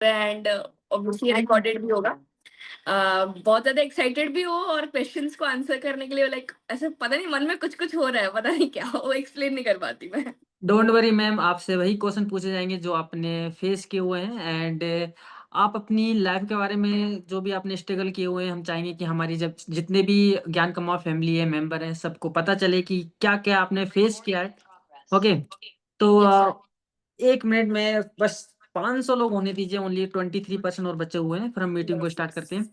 And obviously recorded भी होगा। बहुत ज्यादा एक्साइटेड भी हो और क्वेश्चंस को आंसर करने के लिए लाइक ऐसे पता नहीं मन में कुछ कुछ हो रहा है, पता नहीं क्या वो एक्सप्लेन नहीं कर पाती मैं। डोंट वरी मैम, आपसे वही क्वेश्चन पूछे जाएंगे जो आपने फेस किए हुए हैं। एंड आप अपनी लाइफ के बारे में जो भी आपने स्ट्रगल किए हुए हैं, हम चाहेंगे कि हमारी जब जितने भी ज्ञान कमाओ फैमिली है, मेंबर हैं, सबको पता चले कि क्या क्या आपने फेस किया है। ओके। तो यस। 1 मिनट में बस 500 लोग होने दीजिए, ओनली 23% और बचे हुए हैं, फिर हम मीटिंग को स्टार्ट करते हैं।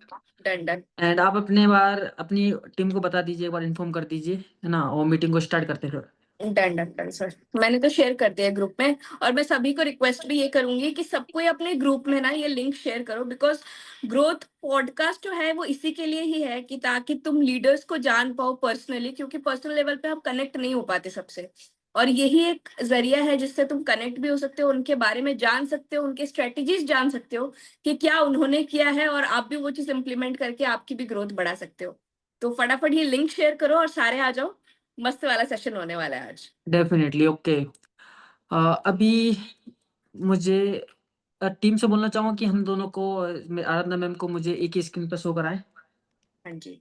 Done done. एंड आप अपने बार अपनी टीम को बता दीजिए, एक बार इन्फॉर्म कर दीजिए, है ना, और मीटिंग को स्टार्ट करते हैं फिर। डन डन डन सर, मैंने तो शेयर कर दिया ग्रुप में। और मैं सभी को रिक्वेस्ट भी ये करूंगी कि सबको ये अपने ग्रुप में ना ये लिंक शेयर करो, बिकॉज ग्रोथ पॉडकास्ट जो है वो इसी के लिए ही है कि ताकि तुम लीडर्स को जान पाओ पर्सनली, क्योंकि पर्सनल लेवल पे हम कनेक्ट नहीं हो पाते सबसे। और यही एक जरिया है जिससे तुम कनेक्ट भी हो सकते हो, उनके बारे में जान सकते हो, उनके स्ट्रेटेजीज जान सकते हो कि क्या उन्होंने किया है, और आप भी वो चीज इंप्लीमेंट करके आपकी भी ग्रोथ बढ़ा सकते हो। तो फटाफट ये लिंक शेयर करो और सारे आ जाओ, मस्त वाला सेशन होने वाला है आज। Definitely okay. अभी मुझे टीम से बोलना चाहूँगा कि हम दोनों को, आराधना मैम को, मुझे एक ही स्क्रीन पर शो कराएं। हाँ जी।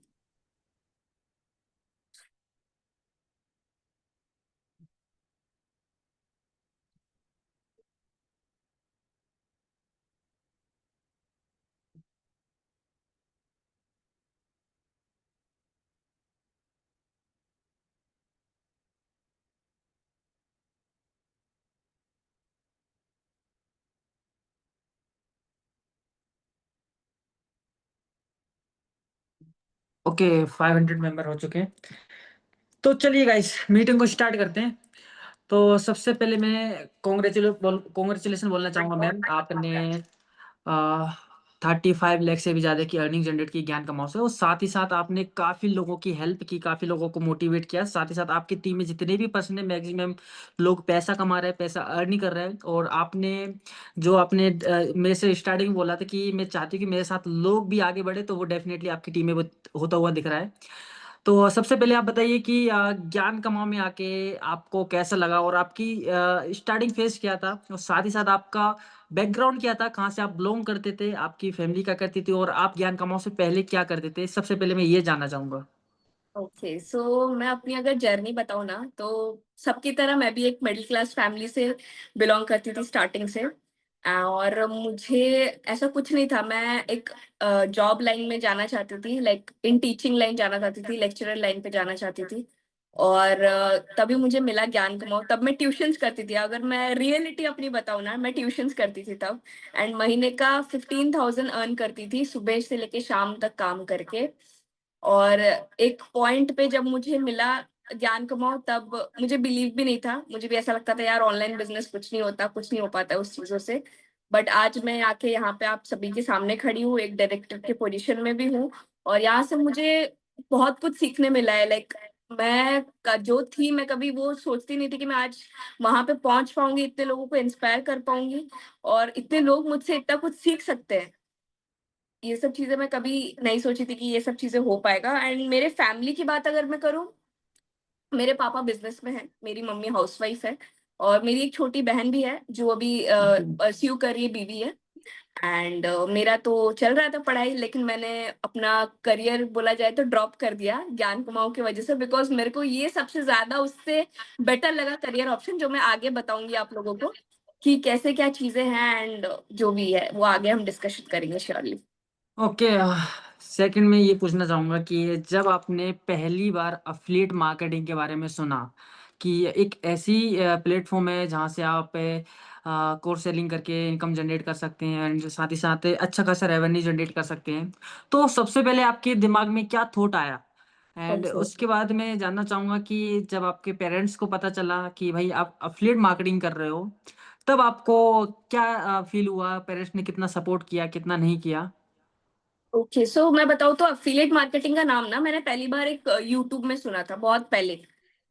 ओके, 500 मेंबर हो चुके हैं। तो चलिए गाइस, मीटिंग को स्टार्ट करते हैं। तो सबसे पहले मैं कॉन्ग्रेचुलेशन बोलना चाहूंगा मैम, आपने 35 लाख से भी ज्यादा की अर्निंग जनरेट की ज्ञान कमाओ से, और साथ ही साथ आपने काफी लोगों की हेल्प की, काफी लोगों को मोटिवेट किया। साथ ही साथ आपकी टीम में जितने भी पर्सन है, मैक्सिमम लोग पैसा कमा रहे हैं, पैसा अर्न नहीं कर रहे हैं। और आपने जो आपने मेरे से स्टार्टिंग में बोला था कि मैं चाहती हूँ कि मेरे साथ लोग भी आगे बढ़े, तो वो डेफिनेटली आपकी टीम में वो होता हुआ दिख रहा है। तो सबसे पहले आप बताइए कि ज्ञान कमाओ में आके आपको कैसा लगा, और आपकी स्टार्टिंग फेज क्या था, और साथ ही साथ आपका बैकग्राउंड क्या था, कहाँ से आप बिलोंग करते थे, आपकी फैमिली क्या करती थी, और आप ज्ञान कमाओ से पहले क्या करते थे। सबसे पहले मैं ये जानना चाहूंगा। ओके सो मैं अपनी अगर जर्नी बताऊँ ना, तो सबकी तरह मैं भी एक मिडिल क्लास फैमिली से बिलोंग करती थी स्टार्टिंग से। और मुझे ऐसा कुछ नहीं था, मैं एक जॉब लाइन में जाना चाहती थी, लाइक इन टीचिंग लाइन जाना चाहती थी, लेक्चरर लाइन पे जाना चाहती थी। और तभी मुझे मिला ज्ञान कमाओ। तब मैं ट्यूशंस करती थी, अगर मैं रियलिटी अपनी बताऊँ ना, मैं ट्यूशंस करती थी तब। एंड महीने का 15,000 अर्न करती थी, सुबह से लेके शाम तक काम करके। और एक पॉइंट पे जब मुझे मिला ज्ञान कमाओ, तब मुझे बिलीव भी नहीं था, मुझे भी ऐसा लगता था यार ऑनलाइन बिजनेस कुछ नहीं होता, कुछ नहीं हो पाता उस चीजों से। बट आज मैं आके यहाँ पे आप सभी के सामने खड़ी हूँ, एक डायरेक्टर के पोजीशन में भी हूँ। और यहाँ से मुझे बहुत कुछ सीखने मिला है। लाइक जो थी, मैं कभी वो सोचती नहीं थी कि मैं आज वहां पे पहुंच पाऊंगी, इतने लोगों को इंस्पायर कर पाऊंगी, और इतने लोग मुझसे इतना कुछ सीख सकते हैं। ये सब चीजें मैं कभी नहीं सोची थी कि ये सब चीजें हो पाएगा। एंड मेरे फैमिली की बात अगर मैं करूँ, मेरे पापा बिजनेस में है, मेरी मम्मी हाउसवाइफ है, और मेरी एक छोटी बहन भी है जो अभी परस्यू कर रही है, बीबी है। एंड मेरा तो चल रहा था पढ़ाई, लेकिन मैंने अपना करियर बोला जाए तो ड्रॉप कर दिया ज्ञान कुमाऊं की वजह से, बिकॉज मेरे को ये सबसे ज्यादा उससे बेटर लगा करियर ऑप्शन, जो मैं आगे बताऊंगी आप लोगों को कि कैसे क्या चीजें हैं। एंड जो भी है वो आगे हम डिस्कशन करेंगे श्योरली। ओके। सेकंड में ये पूछना चाहूंगा कि जब आपने पहली बार अफिलिएट मार्केटिंग के बारे में सुना कि एक ऐसी प्लेटफॉर्म है जहां से आप कोर्स सेलिंग करके इनकम जनरेट कर सकते हैं, एंड साथ ही साथ अच्छा खासा रेवेन्यू जनरेट कर सकते हैं, तो सबसे पहले आपके दिमाग में क्या थॉट आया। And okay. उसके बाद मैं जानना चाहूंगा कि जब आपके पेरेंट्स को पता चला कि भाई आप अफिलिएट मार्केटिंग कर रहे हो, तब आपको क्या फील हुआ, पेरेंट्स ने कितना सपोर्ट किया, कितना नहीं किया। ओके सो मैं बताऊँ तो अफिलिएट मार्केटिंग का नाम ना मैंने पहली बार एक यूट्यूब में सुना था, बहुत पहले।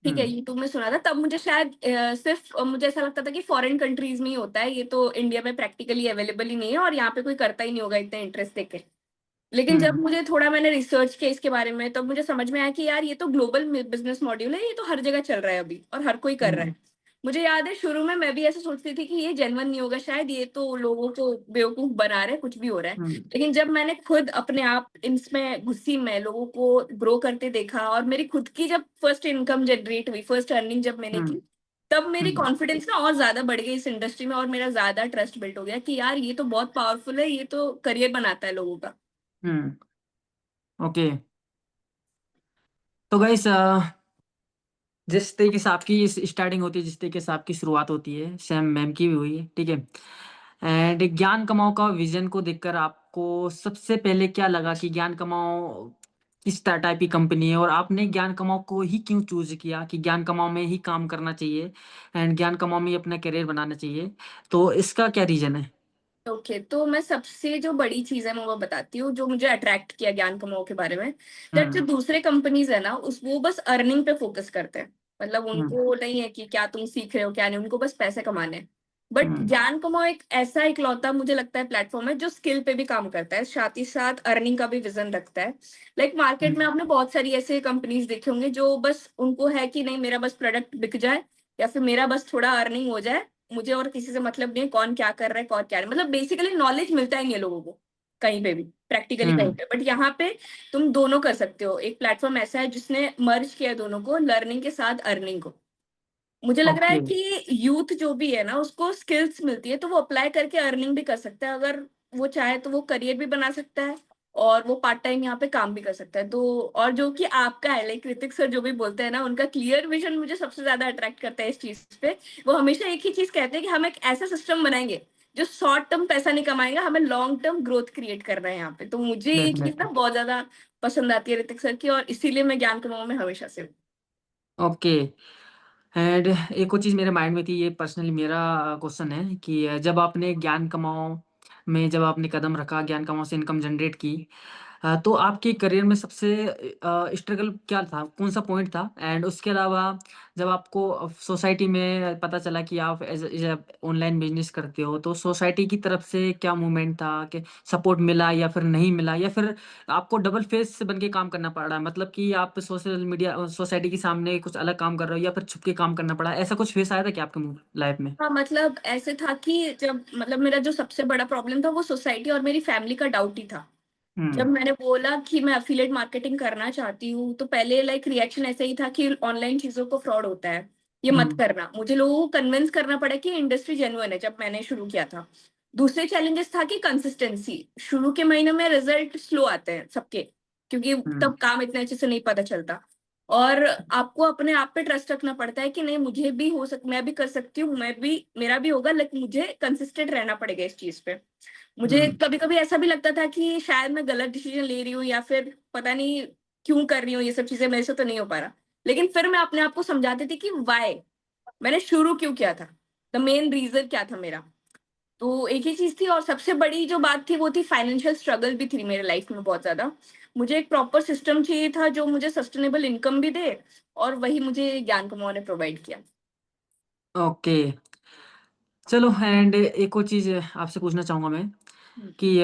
ठीक है, हम्म। यूट्यूब में सुना था तब। मुझे शायद सिर्फ मुझे ऐसा लगता था कि फॉरेन कंट्रीज में ही होता है ये, तो इंडिया में प्रैक्टिकली अवेलेबल ही नहीं है, और यहाँ पे कोई करता ही नहीं होगा इतना इंटरेस्ट देके। लेकिन जब हम्म। मुझे थोड़ा मैंने रिसर्च किया इसके बारे में, तब मुझे समझ में आया कि यार ये तो ग्लोबल बिजनेस मॉड्यूल है, ये तो हर जगह चल रहा है अभी और हर कोई कर रहा हम्म। है। मुझे याद है शुरू में मैं भी ऐसा सोचती थी कि ये जेन्युइन नहीं होगा शायद, ये तो लोगों को बेवकूफ़ बना रहे हैं, कुछ भी हो रहा है। हुँ, लेकिन जब मैंने खुद अपने आप इसमें घुसी, मैं लोगों को ग्रो करते देखा और मेरी खुद की जब फर्स्ट इनकम जनरेट हुई, फर्स्ट अर्निंग जब मैंने हुँ, की, तब मेरी हुँ, कॉन्फिडेंस ना और ज़्यादा बढ़ गई इस इंडस्ट्री में और मेरा ज़्यादा ट्रस्ट बिल्ड हो गया कि यार ये तो बहुत पावरफुल है, ये तो करियर बनाता है लोगों का। हुँ, ओके। तो गाइस जिस तरीके से आपकी इस स्टार्टिंग होती है, जिस तरीके से आपकी शुरुआत होती है, सेम मैम की भी हुई है, ठीक है? एंड ज्ञान कमाओ का विज़न को देखकर आपको सबसे पहले क्या लगा कि ज्ञान कमाओ किस टाइप की कंपनी है और आपने ज्ञान कमाओ को ही क्यों चूज़ किया कि ज्ञान कमाओ में ही काम करना चाहिए एंड ज्ञान कमाओ में ही अपना करियर बनाना चाहिए? तो इसका क्या रीज़न है? ओके, तो मैं सबसे जो बड़ी चीज़ है मैं वो बताती हूँ, जो मुझे अट्रैक्ट किया ज्ञान कमाओ के बारे में, दैट जो हुँ, दूसरे कंपनीज़ है ना, उस वो बस अर्निंग पे फ़ोकस करते हैं। मतलब हुँ, उनको नहीं है कि क्या तुम सीख रहे हो, क्या नहीं, उनको बस पैसे कमाने हैं। बट हुँ, ज्ञान कमाओ एक ऐसा इकलौता मुझे लगता है प्लेटफ़ॉर्म है, जो स्किल पे भी काम करता है, साथ ही साथ अर्निंग का भी विज़न रखता है। लाइक हुँ, मार्केट में आपने बहुत सारी ऐसे कंपनीज़ देखे होंगे, जो बस उनको है कि नहीं मेरा बस प्रोडक्ट बिक जाए या फिर मेरा बस थोड़ा अर्निंग हो जाए, मुझे और किसी से मतलब नहीं है कौन क्या कर रहा है, कौन क्या नहीं, मतलब बेसिकली नॉलेज मिलता ही नहीं है लोगों को, कहीं पे भी, प्रैक्टिकली कहीं हुँ, पे। बट यहाँ पे तुम दोनों कर सकते हो। एक प्लेटफ़ॉर्म ऐसा है जिसने मर्ज किया है दोनों को, लर्निंग के साथ अर्निंग को। मुझे लग रहा है ओके, कि यूथ जो भी है ना, उसको स्किल्स मिलती है, तो वो अप्लाई करके अर्निंग भी कर सकता है। अगर वो चाहे तो वो करियर भी बना सकता है और वो पार्ट टाइम यहाँ पे काम भी कर सकता है। तो और जो कि आपका है, लाइक ऋतिक सर जो भी बोलते हैं ना, उनका क्लियर विज़न मुझे सबसे ज़्यादा अट्रैक्ट करता है इस चीज़ पे। वो हमेशा एक ही चीज़ कहते हैं कि हम एक ऐसा सिस्टम बनाएँगे, जो शॉर्ट टर्म पैसा नहीं कमाएगा, हमें लॉन्ग टर्म ग्रोथ क्रिएट करना है यहाँ पे। तो मुझे ये चीज़ ना डेफ़िनेटली, बहुत ज़्यादा पसंद आती है ऋतिक सर की, और इसीलिए मैं ज्ञान कमाऊँ में हमेशा से हूँ। ओके। एंड एक और चीज़ मेरे माइंड में थी, ये पर्सनली मेरा क्वेश्चन है कि जब आपने ज्ञान कमाओ में जब आपने कदम रखा, ज्ञान कमाओ से इनकम जनरेट की, तो आपके करियर में सबसे स्ट्रगल क्या था? कौन-सा पॉइंट था? एंड उसके अलावा जब आपको सोसाइटी में पता चला कि आप एज़ अ ऑनलाइन बिज़नेस करते हो, तो सोसाइटी की तरफ से क्या मूवमेंट था कि सपोर्ट मिला या फिर नहीं मिला या फिर आपको डबल फेस बन के काम करना पड़ा? मतलब कि आप सोशल मीडिया सोसाइटी के सामने कुछ अलग काम कर रहे हो या फिर छुप के काम करना पड़ा? ऐसा कुछ फेस आया था क्या आपके लाइफ़ में? हाँ, मतलब ऐसे था कि जब मतलब मेरा जो सबसे बड़ा प्रॉब्लम था वो सोसाइटी और मेरी फैमिली का डाउट ही था। जब हुँ, मैंने बोला कि मैं एफिलिएट मार्केटिंग करना चाहती हूँ, तो पहले लाइक रिएक्शन ऐसा ही था कि ऑनलाइन चीज़ों को फ्रॉड होता है, ये हुँ, मत करना। मुझे लोगों को कन्विंस करना पड़ा कि इंडस्ट्री जेन्युइन है जब मैंने शुरू किया था। दूसरे चैलेंजेस था कि कंसिस्टेंसी। शुरू के महीनों में रिजल्ट स्लो आते हैं सबके, क्योंकि हुँ, तब काम इतने अच्छे से नहीं पता चलता। और आपको अपने आप पे ट्रस्ट रखना पड़ता है कि नहीं मुझे भी मैं भी कर सकती हूँ, मैं भी मेरा भी होगा, लेकिन मुझे कंसिस्टेंट रहना पड़ेगा इस चीज़ पे। मुझे हुँ, कभी-कभी ऐसा भी लगता था कि शायद मैं गलत डिसीज़न ले रही हूँ या फिर पता नहीं क्यों कर रही हूँ, ये सब चीज़ें मेरे से तो नहीं हो पा रहा। लेकिन फिर मैं अपने आप को समझाती थी कि व्हाय? मैंने शुरू क्यों किया था? द मेन रीज़न क्या था मेरा? तो एक ही चीज़ थी, और सबसे बड़ी जो बात थी वो थी फाइनेंशियल स्ट्रगल भी थी मेरे लाइफ़ में बहुत ज़्यादा। मुझे एक प्रॉपर सिस्टम चाहिए था जो मुझे सस्टेनेबल इनकम भी दे, और वही मुझे ज्ञान कुमार ने प्रोवाइड किया। ओके। चलो एंड एक और चीज़ आपसे पूछना चाहूँगा मैं हुँ। कि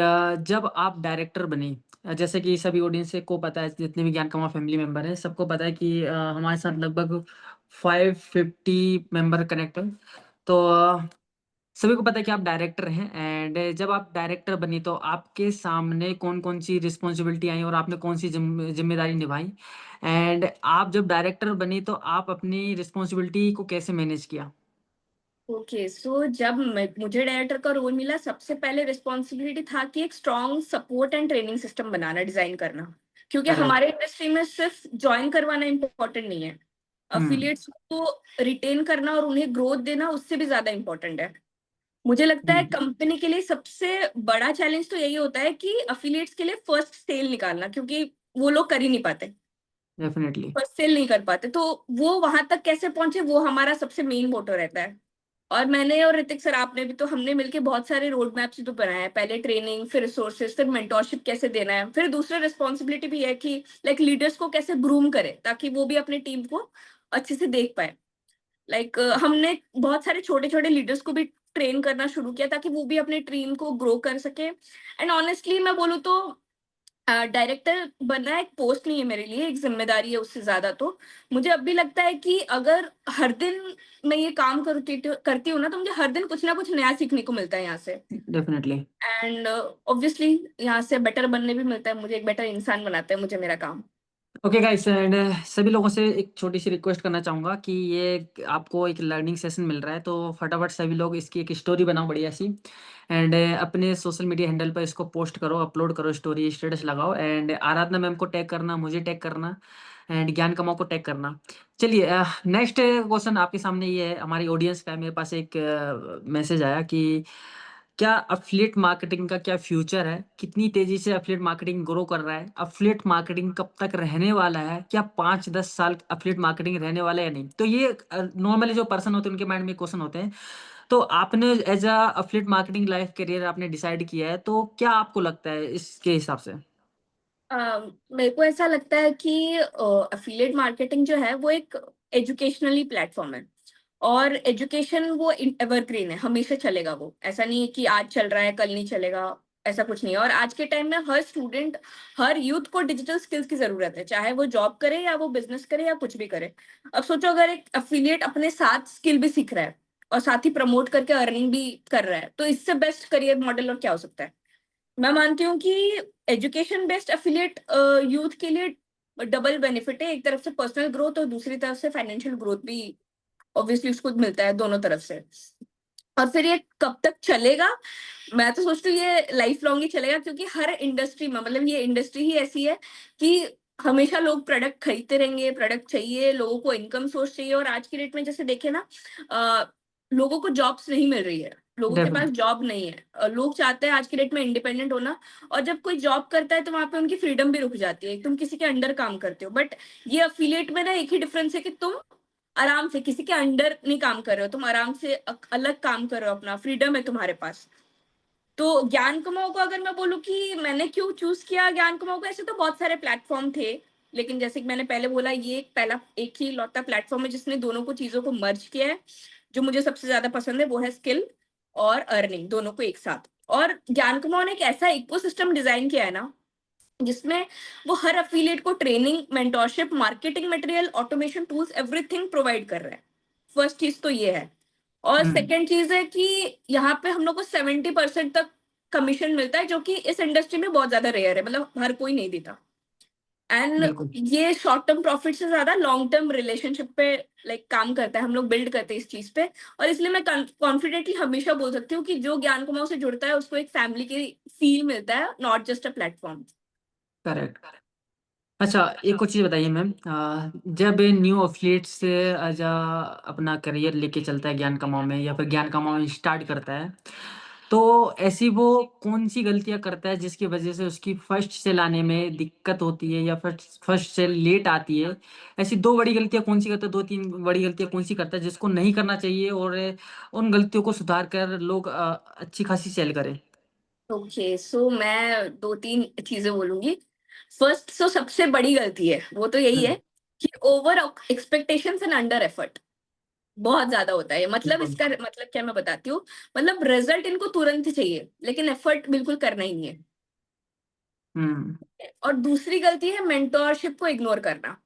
जब आप डायरेक्टर बने जैसे कि सभी ऑडियंस को पता है जितने भी ज्ञान कमा फैमिली मेंबर हैं सबको पता है कि हमारे साथ लगभग 550 मेंबर कनेक्ट हैं। तो सभी को पता है कि आप डायरेक्टर हैं एंड जब आप डायरेक्टर बनी तो आपके सामने कौन-कौन सी रिस्पॉन्सिबिलिटी आई और आपने कौन-सी ज़िम्मेदारी निभाई? एंड आप जब डायरेक्टर बनी तो आप अपनी रिस्पॉन्सिबिलिटी को कैसे मैनेज किया? ओके, सो जब मुझे डायरेक्टर का रोल मिला, सबसे पहले रिस्पॉन्सिबिलिटी था कि एक strong support and training system banana, design करना, क्योंकि करेक्ट। हमारे इंडस्ट्री में सिर्फ ज्वाइन करवाना इम्पोर्टेंट नहीं है, हुँ, अफिलिएट्स को रिटेन करना और उन्हें ग्रोथ देना उससे भी ज्यादा इम्पोर्टेंट है। मुझे लगता है हुँ, कंपनी के लिए सबसे बड़ा चैलेंज तो यही होता है कि अफिलिएट्स के लिए फर्स्ट सेल निकालना, क्योंकि वो लोग कर ही नहीं पाते, डेफ़िनिटली। फर्स्ट सेल नहीं कर पाते, तो वो वहां तक कैसे पहुंचे, वो हमारा सबसे मेन मोटो रहता है। और मैंने और ऋतिक सर आपने भी, तो हमने मिलके बहुत सारे रोड मैप्स तो बनाए हैं। पहले ट्रेनिंग, फिर रिसोर्सेज, फिर मेंटरशिप कैसे देना है। फिर दूसरा रिस्पॉन्सिबिलिटी भी है कि लाइक लीडर्स को कैसे ग्रूम करें ताकि वो भी अपनी टीम को अच्छे से देख पाए। लाइक हमने बहुत सारे छोटे-छोटे लीडर्स को भी ट्रेन करना शुरू किया ताकि वो भी अपनी टीम को ग्रो कर सकें। एंड ऑनेस्टली मैं बोलूँ तो डायरेक्टर बनना एक पोस्ट नहीं है मेरे लिए, एक ज़िम्मेदारी है उससे ज़्यादा तो। मुझे अब भी लगता है कि अगर हर दिन मैं ये काम करती हूँ ना, तो मुझे हर दिन कुछ ना कुछ नया सीखने को मिलता है यहाँ से। डेफ़िनेटली। एंड ऑब्वियसली यहाँ से बेटर बनने भी मिलता है मुझे, एक बेटर इंसान बनाता है मुझे मेरा काम। ओके गाइस एंड सभी लोगों से एक छोटी-सी रिक्वेस्ट करना चाहूँगा कि ये आपको एक लर्निंग सेशन मिल रहा है, तो फटाफट सभी लोग इसकी एक स्टोरी बनाओ बढ़िया-सी एंड अपने सोशल मीडिया हैंडल पे इसको पोस्ट करो, अपलोड करो, स्टोरी, स्टेटस लगाओ एंड आराधना मैम को टैग करना, मुझे टैग करना एंड ज्ञान कमाओ को टैग करना। चलिए नेक्स्ट क्वेश्चन आपके सामने ये है, हमारी ऑडियंस का है, मेरे पास एक मैसेज आया कि क्या एफ़िलिएट मार्केटिंग का क्या फ्यूचर है? कितनी तेज़ी से एफ़िलिएट मार्केटिंग ग्रो कर रहा है? एफ़िलिएट मार्केटिंग कब तक रहने वाला है? क्या 5-10 साल एफ़िलिएट मार्केटिंग रहने वाला है या नहीं? तो ये नॉर्मली जो पर्सन होते हैं उनके माइंड में क्वेश्चन होते हैं। तो आपने as affiliate marketing life career आपने डिसाइड किया है, तो क्या आपको लगता है इसके हिसाब से? अ, मेरे को ऐसा लगता है कि एफिलिएट मार्केटिंग जो है वो एक एजुकेशनली प्लेटफॉर्म है, और एजुकेशन वो एवरग्रीन है, हमेशा चलेगा वो। ऐसा नहीं है कि आज चल रहा है कल नहीं चलेगा, ऐसा कुछ नहीं है। और आज के टाइम में हर स्टूडेंट, हर यूथ को डिजिटल स्किल्स की जरूरत है, चाहे वो जॉब करे या वो बिजनेस करे या कुछ भी करे। अब सोचो, अगर एक एफिलिएट अपने साथ स्किल भी सीख रहा है और साथ ही प्रमोट करके अर्निंग भी कर रहा है, तो इससे बेस्ट करियर मॉडल और क्या हो सकता है। मैं मानती हूँ कि एजुकेशन बेस्ड एफिलिएट यूथ के लिए डबल बेनिफिट है, एक तरफ से पर्सनल ग्रोथ और दूसरी तरफ से फाइनेंशियल ग्रोथ भी ऑब्वियसली उसको मिलता है दोनों तरफ से। और फिर ये कब तक चलेगा? मैं तो सोचती हूँ ये लाइफ लॉन्ग ही चलेगा, क्योंकि हर इंडस्ट्री में, मतलब ये इंडस्ट्री ही ऐसी है कि हमेशा लोग प्रोडक्ट खरीदते रहेंगे, प्रोडक्ट चाहिए, लोगों को इनकम सोर्स चाहिए। और आज की डेट में जैसे देखें ना, लोगों को जॉब्स नहीं मिल रही है, लोगों के पास डेफ़िनेट जॉब नहीं है। लोग चाहते हैं आज की डेट में इंडिपेंडेंट होना, और जब कोई जॉब करता है तो वहां पे उनकी फ्रीडम भी रुक जाती है, तुम किसी के अंडर काम करते हो। बट ये अफिलिएट में ना एक ही डिफरेंस है कि तुम आराम से किसी के अंडर नहीं काम कर रहे हो, तुम आराम से अलग काम कर रहे हो, अपना फ्रीडम है तुम्हारे पास। तो ज्ञान कुमाऊँ को अगर मैं बोलूँ कि मैंने क्यों चूज़ किया ज्ञान कुमाऊँ को, ऐसे तो बहुत सारे प्लेटफ़ॉर्म थे, लेकिन जैसे कि मैंने पहले बोला, ये एक ही लौता प्लेटफ़ॉर्म है जिसने दोनों को चीज़ों को मर्ज किया है। जो मुझे सबसे ज़्यादा पसंद है वो है स्किल और अर्निंग, दोनों को एक साथ। और ज्ञान कुमाऊँ ने एक ऐसा इकोसिस्टम डिज़ाइन किया है ना, जिसमें वो हर एफिलिएट को training, mentorship, marketing material, automation tools, everything provide कर रहा है। फर्स्ट चीज़ तो ये है। और हुँ, सेकंड चीज़ है कि यहाँ पे हम लोग को 70% तक कमीशन मिलता है, जो कि इस इंडस्ट्री में बहुत ज़्यादा रेयर है, मतलब हर कोई नहीं देता। एंड बिल्कुल, ये शॉर्ट टर्म प्रॉफिट से ज़्यादा लॉन्ग टर्म रिलेशनशिप पे काम करता है, हम लोग बिल्ड करते हैं इस चीज़ पे। और इसलिए मैं कॉन्फिडेंटली हमेशा बोल सकती हूँ कि जो ज्ञान कुमाऊँ से जुड़ता है उसको एक फैमिली की फील मिलता है, not just a platform. Correct. अच्छा, एक और चीज़ बताइए मैम जब न्यू एथलीट्स अपना करियर लेके चलता है ज्ञान कमाओ में या फिर ज्ञान कमाओ स्टार्ट करता है, तो ऐसी वो कौन-सी गलतियाँ करता है जिसकी वज़ह से उसकी फर्स्ट सेल आने में दिक्कत होती है या फिर फर्स्ट सेल लेट आती है? ऐसी 2 बड़ी गलतियाँ कौन-सी करता है, 2-3 बड़ी गलतियाँ कौन-सी करता है जिसको नहीं करना चाहिए और उन गलतियों को सुधार कर लोग अच्छी खासी सेल करें? ओके, सो मैं 2-3 चीज़ें बोलूँगी। फर्स्ट, सबसे बड़ी गलती है, वो तो यही हुँ, है कि over expectations and under effort बहुत ज़्यादा होता है। मतलब बिल्कुल। इसका मतलब क्या मैं बताती हूँ, मतलब रिज़ल्ट इनको तुरंत ही चाहिए, लेकिन एफर्ट बिल्कुल करना ही नहीं है। हुँ, और दूसरी गलती है मेंटरशिप को इग्नोर करना।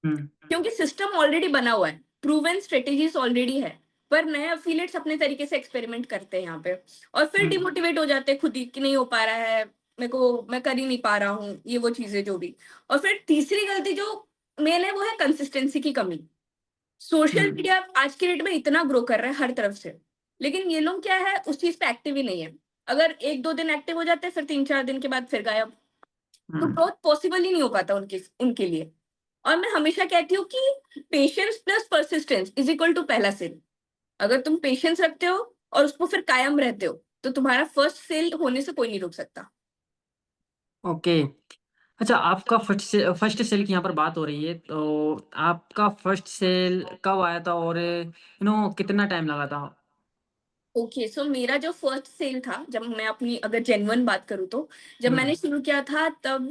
हुँ, क्योंकि सिस्टम ऑलरेडी बना हुआ है, प्रूवन स्ट्रेटेजीज ऑलरेडी है, पर नए एफिलिएट्स अपने तरीके से एक्सपेरिमेंट करते हैं यहाँ पे, और फिर हुँ, डिमोटिवेट हो जाते हैं खुद ही कि नहीं हो पा रहा है, मेरे को, मैं कर ही नहीं पा रहा हूँ, ये वो चीजें जो भी। और फिर तीसरी गलती जो मेन है वो है कंसिस्टेंसी की कमी। सोशल हुँ, मीडिया आज के डेट में इतना ग्रो कर रहा है हर तरफ से, लेकिन ये लोग क्या है, उस चीज पे एक्टिव ही नहीं है। अगर 1-2 दिन एक्टिव हो जाते हैं, फिर 3-4 दिन के बाद फिर गायब। तो हुँ। ग्रोथ पॉसिबल ही नहीं हो पाता उनके उनके लिए। और मैं हमेशा कहती हूँ कि patience plus persistence is equal to पहला सेल। अगर तुम पेशेंस रखते हो और उसको फिर कायम रहते हो, तो तुम्हारा फर्स्ट सेल होने से कोई नहीं रोक सकता। ओके। अच्छा आपका फर्स्ट सेल की यहाँ पर बात हो रही है, तो आपका फर्स्ट सेल कब आया था और कितना टाइम लगा था? ओके, सो मेरा जो फर्स्ट सेल था, जब मैं अपनी अगर जेन्युइन बात करूँ तो, जब हुँ, मैंने शुरू किया था तब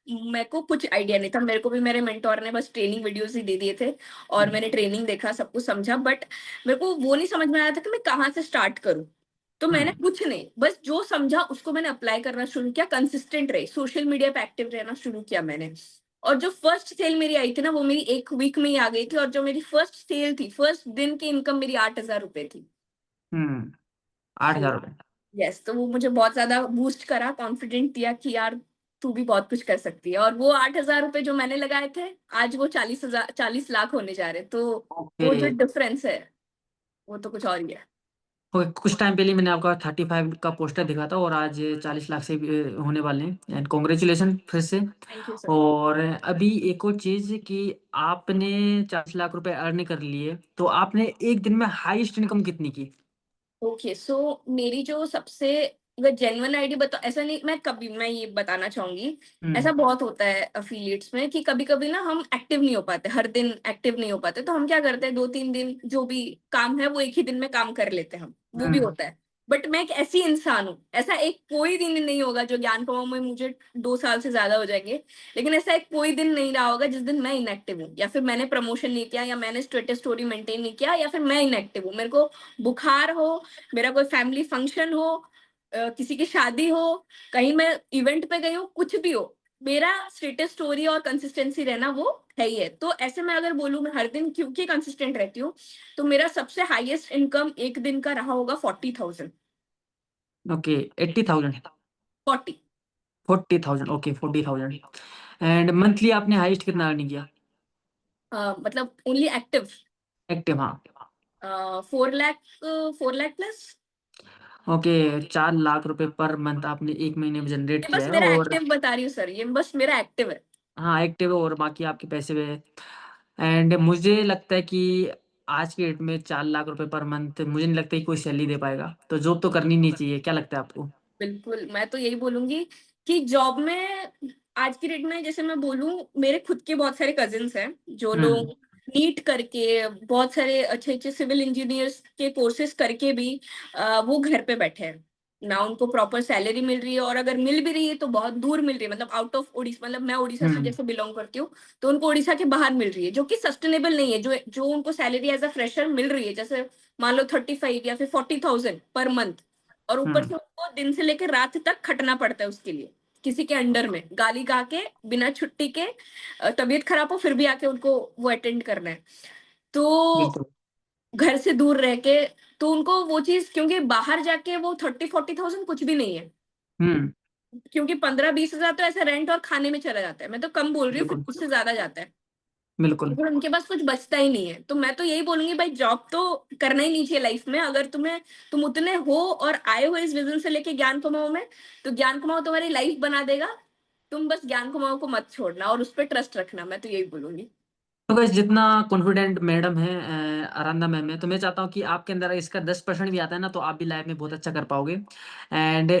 मेरे को कुछ आइडिया नहीं था। मेरे को भी मेरे मेंटर ने बस ट्रेनिंग वीडियोज़ ही दे दिए थे, और हुँ, मैंने ट्रेनिंग देखा, सब कुछ समझा, बट मेरे को वो नहीं समझ में आया था कि मैं कहाँ से स्टार्ट करूँ। तो मैंने हुँ, कुछ नहीं, बस जो समझा उसको मैंने अप्लाई करना शुरू किया, कंसिस्टेंट रही, सोशल मीडिया पे एक्टिव रहना शुरू किया मैंने। और जो फर्स्ट सेल मेरी आई थी ना, वो मेरी 1 वीक में ही आ गई थी, और जो मेरी फर्स्ट सेल थी, फर्स्ट दिन की इनकम मेरी ₹8,000 थी। हुँ, सो ₹8,000 यस, तो वो मुझे बहुत ज़्यादा बूस्ट करा, कॉन्फिडेंट दिया कि यार तू भी बहुत कुछ कर सकती है। और वो ₹8,000 जो मैंने लगाए थे, आज वो 40 लाख होने जा रहे हैं। तो ओके। वो जो डिफरेंस है, वो तो कुछ और ही है। ओके, कुछ टाइम पहले मैंने आपका 35 का पोस्टर देखा था और आज 40 लाख से भी होने वाले हैं, एंड कांग्रेचुलेशन फिर से। Thank you sir. और अभी एक और चीज़ कि आपने 40 लाख रुपए अर्न कर लिए, तो आपने एक दिन में हाईएस्ट इनकम कितनी की? ओके, सो मेरी जो सबसे, अगर जेन्युइन आईडी बता, ऐसा नहीं, मैं ये बताना चाहूंगी, हुँ, ऐसा बहुत होता है अफिलिएट्स में कि कभी कभी ना हम एक्टिव नहीं हो पाते, हर दिन एक्टिव नहीं हो पाते, तो हम क्या करते हैं, 2-3 दिन जो भी काम है वो एक ही दिन में काम कर लेते हैं हम, वो भी हुँ, होता है। बट मैं एक ऐसी इंसान हूँ, ऐसा एक कोई दिन नहीं होगा जो ज्ञान कुमाऊं में मुझे 2 साल से ज्यादा हो जाएंगे, लेकिन ऐसा एक कोई दिन नहीं रहा होगा जिस दिन मैं इनएक्टिव हूँ, या फिर मैंने प्रमोशन नहीं किया, या मैंने स्टेटस स्टोरी मेंटेन नहीं किया, या फिर मैं इनएक्टिव हूँ, मेरे को बुखार हो, मेरा कोई फैमिली फंक्शन हो, किसी की शादी हो, कहीं मैं इवेंट पे गई हूँ, कुछ भी हो, मेरा स्टेटस स्टोरी और कंसिस्टेंसी रहना वो है ही है। तो ऐसे मैं अगर बोलूँ, मैं हर दिन क्योंकि कंसिस्टेंट रहती हूँ, तो मेरा सबसे हाईएस्ट इनकम एक दिन का रहा होगा 40,000। ओके, 80,000, 40। 40,000, ओके, 40,000। एंड मंथली आपने हाईएस्ट कितना अर्न किया? मतलब ओनली एक्टिव, एक्टिव, हाँ। 4 लाख, 4 लाख प्लस। ओके, 4 लाख रुपए पर मंथ आपने 1 महीने में जनरेट ये किया बस है। मेरा और एक्टिव बता रही हूँ सर, ये बस मेरा एक्टिव है। हाँ, एक्टिव है और बाकी आपके पैसे हुए हैं। एंड मुझे लगता है कि आज के डेट में 4 लाख रुपए पर मंथ मुझे नहीं लगता कि कोई सैलरी दे पाएगा, तो जॉब तो करनी नहीं चाहिए, क्या लगता है आपको? बिल्कुल, मैं तो यही बोलूँगी कि जॉब में आज की डेट में, जैसे मैं बोलूँ, मेरे खुद के बहुत सारे कज़िन्स हैं, जो हुँ, लोग नीट करके, बहुत सारे अच्छे-अच्छे सिविल इंजीनियर्स के कोर्सेज़ करके भी वो घर पे बैठे हैं। ना उनको प्रॉपर सैलरी मिल रही है, और अगर मिल भी रही है तो बहुत दूर मिल रही है, मतलब आउट ऑफ ओडिशा, मतलब मैं ओडिशा से हुँ, जैसे बिलॉन्ग करती हूँ, तो उनको ओडिशा के बाहर मिल रही है, जो कि सस्टेनेबल नहीं है। जो जो उनको सैलरी एज़ अ फ्रेशर मिल रही है, जैसे मान लो 35 या फिर 40,000 पर मंथ, और ऊपर हुँ, से उनको दिन से लेकर रात तक खटना पड़ता है उसके लिए, किसी के अंडर में गाली गा के, बिना छुट्टी के, तबीयत खराब हो फिर भी आके उनको वो अटेंड करना है। तो बिल्कुल। घर से दूर रह के, तो उनको वो चीज़, क्योंकि बाहर जाके वो 30-40,000 कुछ भी नहीं है, हुँ, क्योंकि 15-20,000 तो ऐसे रेंट और खाने में चला जाता है। मैं तो कम बोल रही हूँ, फिर बिल्कुल, उससे ज़्यादा जाता है। बिल्कुल। लेकिन उनके पास कुछ बचता ही नहीं है। तो मैं तो यही बोलूँगी, भाई जॉब तो करना ही नहीं चाहिए लाइफ में। अगर तुम उतने हो और आए हो इस विज़न से लेके ज्ञान कमाओ में, तो ज्ञान कमाओ तुम्हारी लाइफ बना देगा। तुम बस ज्ञान कमाओ को मत छोड़ना और उस पे ट्रस्ट रखना, मैं तो यही बोलूँगी। तो गाइस, जितना कॉन्फिडेंट मैडम है आराधना मैम है, तो मैं चाहता हूँ कि आपके अंदर इसका 10% भी आता है ना, तो आप भी लाइफ में बहुत अच्छा कर पाओगे। एंड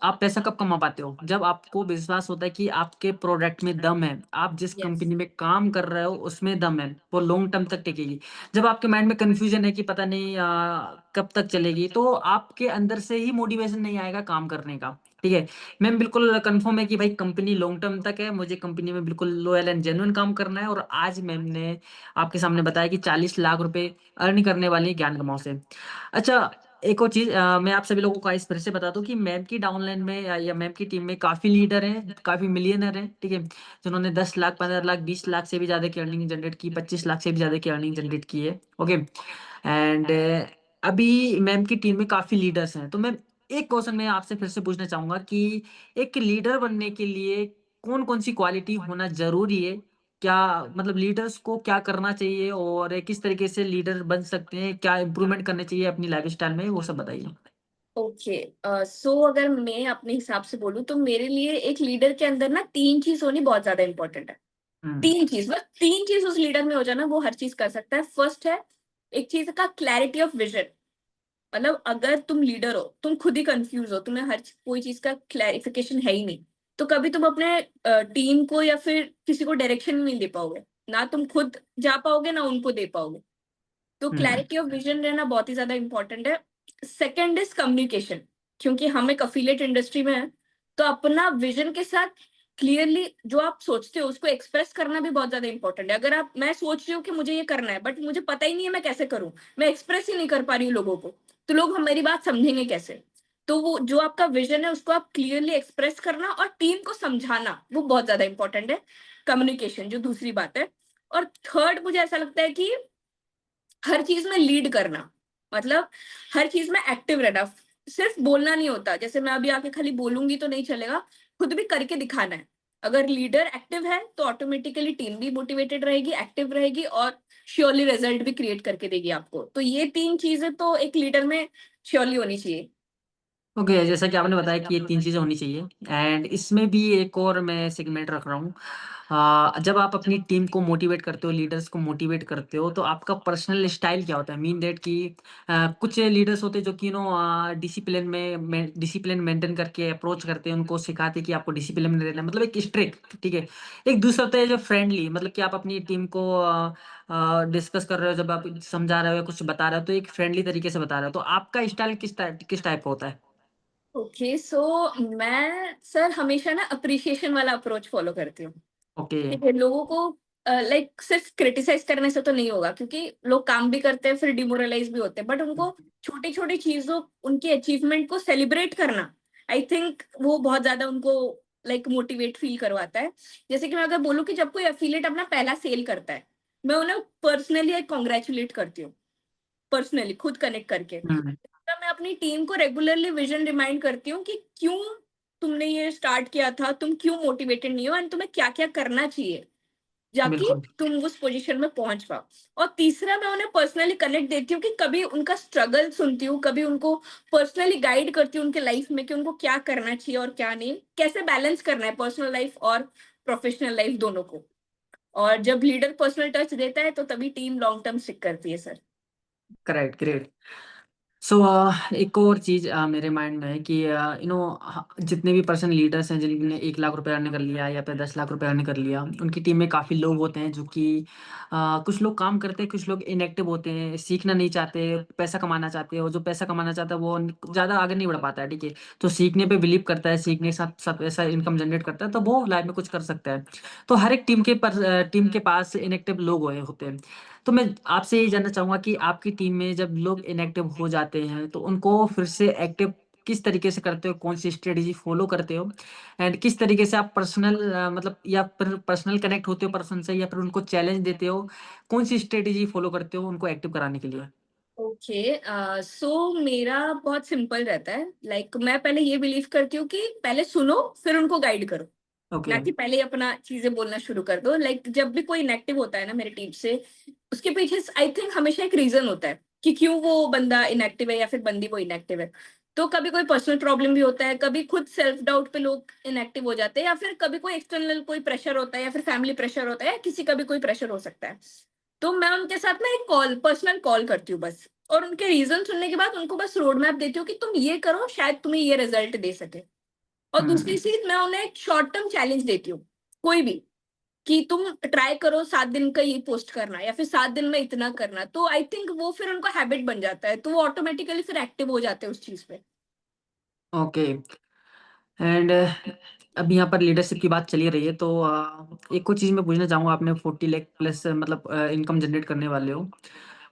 आप पैसा कब कमा पाते हो? जब आपको विश्वास होता है कि आपके प्रोडक्ट में दम है, आप जिस यस, कंपनी में काम कर रहे हो उसमें दम है, वो लॉन्ग टर्म तक टिकेगी। जब आपके माइंड में कंफ्यूजन है कि पता नहीं कब तक चलेगी, तो आपके अंदर से ही मोटिवेशन नहीं आएगा काम करने का। ठीक है, मैम बिल्कुल कंफर्म है कि भाई कंपनी लॉन्ग टर्म तक है, मुझे कंपनी में बिल्कुल लॉयल एंड जेन्युइन काम करना है। और आज मैम ने आपके सामने बताया कि 40 लाख रुपए अर्न करने वाली हैं ज्ञान गमाओ से। अच्छा, एक और चीज़ मैं आप सभी लोगों को इस फिर से बता दूँ कि मैम की डाउनलाइन में या मैम की टीम में काफ़ी लीडर हैं, काफ़ी मिलियनेयर हैं, ठीक है? जिन्होंने 10 लाख, 15 लाख, 20 लाख से भी ज़्यादा की अर्निंग जनरेट की, 25 लाख से भी ज़्यादा की अर्निंग जनरेट की है, ओके? एंड अभी मैम की टीम में काफ़ी लीडर्स हैं। तो मैम, एक क्वेश्चन मैं आपसे फिर से पूछना चाहूँगा कि एक लीडर बनने के लिए कौन-कौन सी क्वालिटी होना ज़रूरी है? क्या मतलब लीडर्स को क्या करना चाहिए और किस तरीके से लीडर बन सकते हैं? क्या इम्प्रूवमेंट करने चाहिए अपनी लाइफ़स्टाइल में? वो सब बताइए। ओके। सो अगर मैं अपने हिसाब से बोलूँ, तो मेरे लिए एक लीडर के अंदर ना 3 चीज़ होनी बहुत ज़्यादा इम्पोर्टेंट है। हुँ, 3 चीज़, बस 3 चीज़ उस लीडर में हो जाए ना, वो हर चीज़ कर सकता है। फर्स्ट है, एक चीज़ का क्लैरिटी ऑफ विज़न। मतलब अगर तुम लीडर हो, तुम खुद ही कन्फ्यूज़ हो, तुम्हें कोई चीज़ का क्लैरिफ़िकेशन है ही नहीं, तो कभी तुम अपने टीम को या फिर किसी को डायरेक्शन नहीं दे पाओगे। ना तुम खुद जा पाओगे, ना उनको दे पाओगे। तो हुँ, क्लैरिटी ऑफ विज़न रहना बहुत ही ज़्यादा इम्पोर्टेंट है। सेकंड इज़ कम्युनिकेशन, क्योंकि हम एक एफिलिएट इंडस्ट्री में हैं, तो अपना विज़न के साथ क्लियरली जो आप सोचते हो उसको एक्सप्रेस करना भी बहुत ज़्यादा इम्पोर्टेंट है। अगर मैं सोच रही हूँ कि मुझे ये करना है, बट मुझे पता ही नहीं है मैं कैसे करूँ, मैं एक्सप्रेस ही नहीं कर पा रही हूँ लोगों को, तो लोग हमारी बात समझेंगे कैसे? तो वो जो आपका विज़न है उसको आप क्लियरली एक्सप्रेस करना और टीम को समझाना, वो बहुत ज़्यादा इम्पोर्टेंट है। कम्युनिकेशन जो दूसरी बात है। और थर्ड मुझे ऐसा लगता है कि हर चीज़ में लीड करना, मतलब हर चीज़ में एक्टिव रहना, सिर्फ़ बोलना नहीं होता। जैसे मैं अभी आके खाली बोलूँगी तो नहीं चलेगा, खुद भी करके दिखाना है। अगर लीडर एक्टिव है, तो ऑटोमैटिकली टीम भी मोटिवेटेड रहेगी, एक्टिव रहेगी और श्योरली रिज़ल्ट भी क्रिएट करके देगी आपको। तो ये 3 चीज़ें तो एक लीडर में श्योरली होनी चाहिए। ओके, जैसा कि आपने बताया कि ये 3 चीज़ें होनी चाहिए एंड इसमें भी एक और मैं सेगमेंट रख रहा हूँ। जब आप अपनी टीम को मोटिवेट करते हो, लीडर्स को मोटिवेट करते हो, तो आपका पर्सनल स्टाइल क्या होता है? मीन दैट कि कुछ लीडर्स होते हैं जो कि डिसिप्लिन मेंटेन करके अप्रोच करते हैं, उनको सिखाते हैं कि आपको डिसिप्लिन में रहना है, मतलब एक स्ट्रिक्ट, ठीक है। एक दूसरा होता है जो फ्रेंडली, मतलब कि आप अपनी टीम को डिस्कस कर रहे हो, जब आप समझा रहे हो या कुछ बता रहे हो, तो एक फ्रेंडली तरीके से बता रहे हो। तो आपका स्टाइल किस टाइप का होता है? ओके, सो मैं सर हमेशा ना एप्रिशिएशन वाला अप्रोच फ़ॉलो करती हूँ। ओके। ठीक है, लोगों को लाइक सिर्फ क्रिटिसाइज़ करने से तो नहीं होगा, क्योंकि लोग काम भी करते हैं फिर डिमोरलाइज़ भी होते हैं। बट उनको छोटी-छोटी चीज़ों, उनकी अचीवमेंट को सेलिब्रेट करना, आई थिंक वो बहुत ज़्यादा उनको लाइक मोटिवेट फ़ील करवाता है। जैसे कि मैं अगर बोलूँ कि जब कोई एफिलिएट अपना पहला सेल करता है, मैं उन्हें पर्सनली कांग्रेचुलेट करती हूँ, पर्सनली खुद कनेक्ट करके। हुँ, मैं अपनी टीम को रेगुलरली विज़न रिमाइंड करती हूँ कि क्यों तुमने ये स्टार्ट किया था, तुम क्यों मोटिवेटेड नहीं हो एंड तुम्हें क्या-क्या करना चाहिए। जाकि बिल्कुल। तुम उस पोजीशन में पहुँच पाओ। और तीसरा मैं उन्हें पर्सनली कनेक्ट देती हूँ कि कभी उनका स्ट्रगल सुनती हूँ, कभी उनको पर्सनली गाइड करती हूँ उनके लाइफ में कि उनको क्या करना चाहिए और क्या नहीं, कैसे बैलेंस करना है पर्सनल लाइफ और प्रोफेशनल लाइफ दोनों को। और जब लीडर पर्सनल टच देता है तो तभी टीम लॉन्ग टर्म स्टिक करती है सर। Correct, great. सो एक और चीज़ मेरे माइंड में है कि जितने भी पर्सन लीडर्स हैं जिनने 1 लाख रुपए अर्न कर लिया या फिर 10 लाख रुपए अर्न कर लिया, उनकी टीम में काफ़ी लोग होते हैं जो कि कुछ लोग काम करते हैं, कुछ लोग इनएक्टिव होते हैं, सीखना नहीं चाहते, पैसा कमाना चाहते हैं, और जो पैसा कमाना चाहता है वो ज़्यादा आगे नहीं बढ़ पाता है, ठीक है। तो सीखने पे बिलीव करता है, सीखने के साथ साथ पैसा इनकम जनरेट करता है, तो वो लाइफ में कुछ कर सकता है। तो हर एक टीम के पास इनएक्टिव लोग होते हैं। तो मैं आपसे यही जानना चाहूँगा कि आपकी टीम में जब लोग इनएक्टिव हो जाते हैं, तो उनको फिर से एक्टिव किस तरीके से करते हो? कौन-सी स्ट्रेटजी फ़ॉलो करते हो? एंड किस तरीके से आप मतलब या फिर पर्सनल कनेक्ट होते हो पर्सन से या फिर उनको चैलेंज देते हो? कौन-सी स्ट्रेटजी फ़ॉलो करते हो उनको एक्टिव कराने के लिए? ओके, सो मेरा बहुत सिंपल रहता है। लाइक मैं पहले ये बिलीव करती हूँ कि पहले सुनो फिर उनको गाइड करो। ओके। ना कि पहले ही अपना चीज़ें बोलना शुरू कर दो। लाइक जब भी कोई इनएक्टिव होता है ना मेरी टीम से, उसके पीछे आई थिंक हमेशा एक रीज़न होता है कि क्यों वो बंदा इनएक्टिव है या फिर बंदी वो इनएक्टिव है। तो कभी कोई पर्सनल प्रॉब्लम भी होता है, कभी खुद सेल्फ डाउट पे लोग इनएक्टिव हो जाते हैं, या फिर कभी कोई एक्सटर्नल कोई प्रेशर होता है या फिर फैमिली प्रेशर होता है या किसी का भी कोई प्रेशर हो सकता है। तो मैं उनके साथ ना एक पर्सनल कॉल करती हूँ बस, और उनके रीज़न सुनने के बाद उनको बस रोड मैप देती हूँ कि तुम ये करो, शायद तुम्हें ये रिजल्ट दे सके। और दूसरी हुँ। चीज़ मैं उन्हें एक शॉर्ट टर्म चैलेंज देती हूँ, कोई भी, कि तुम ट्राई करो 7 दिन का ये पोस्ट करना या फिर 7 दिन में इतना करना। तो आई थिंक वो फिर उनका हैबिट बन जाता है, तो वो ऑटोमैटिकली फिर एक्टिव हो जाते हैं उस चीज़ पे। ओके। एंड अब यहाँ पर लीडरशिप की बात चली रही है, तो एक और चीज़ मैं पूछना चाहूँगा। आपने 40 लाख प्लस मतलब इनकम जनरेट करने वाले हो।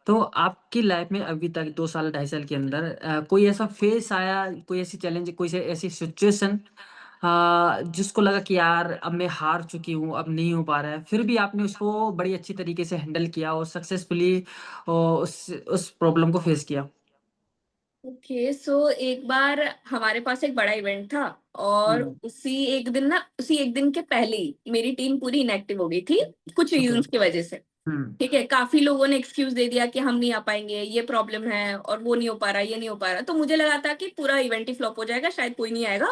तो आपकी लाइफ में अभी तक 2 साल, 2.5 साल के अंदर कोई ऐसा फेस आया, कोई ऐसी चैलेंज, ऐसी सिचुएशन जिसको लगा कि यार अब मैं हार चुकी हूँ, अब नहीं हो पा रहा है, फिर भी आपने उसको बड़ी अच्छी तरीके से हैंडल किया और सक्सेसफुली उस प्रॉब्लम को फेस किया? ओके, सो एक बार हमारे पास एक बड़ा इवेंट था, और हुँ, उसी एक दिन के पहले ही मेरी टीम पूरी इनएक्टिव हो गई थी, कुछ ओके। रीज़न्स की वज़ह से। हुँ, ठीक है, काफ़ी लोगों ने एक्सक्यूज़ दे दिया कि हम नहीं आ पाएँगे, ये प्रॉब्लम है और वो नहीं हो पा रहा, ये नहीं हो पा रहा। तो मुझे लगा था कि पूरा इवेंट ही फ्लॉप हो जाएगा, शायद कोई नहीं आएगा,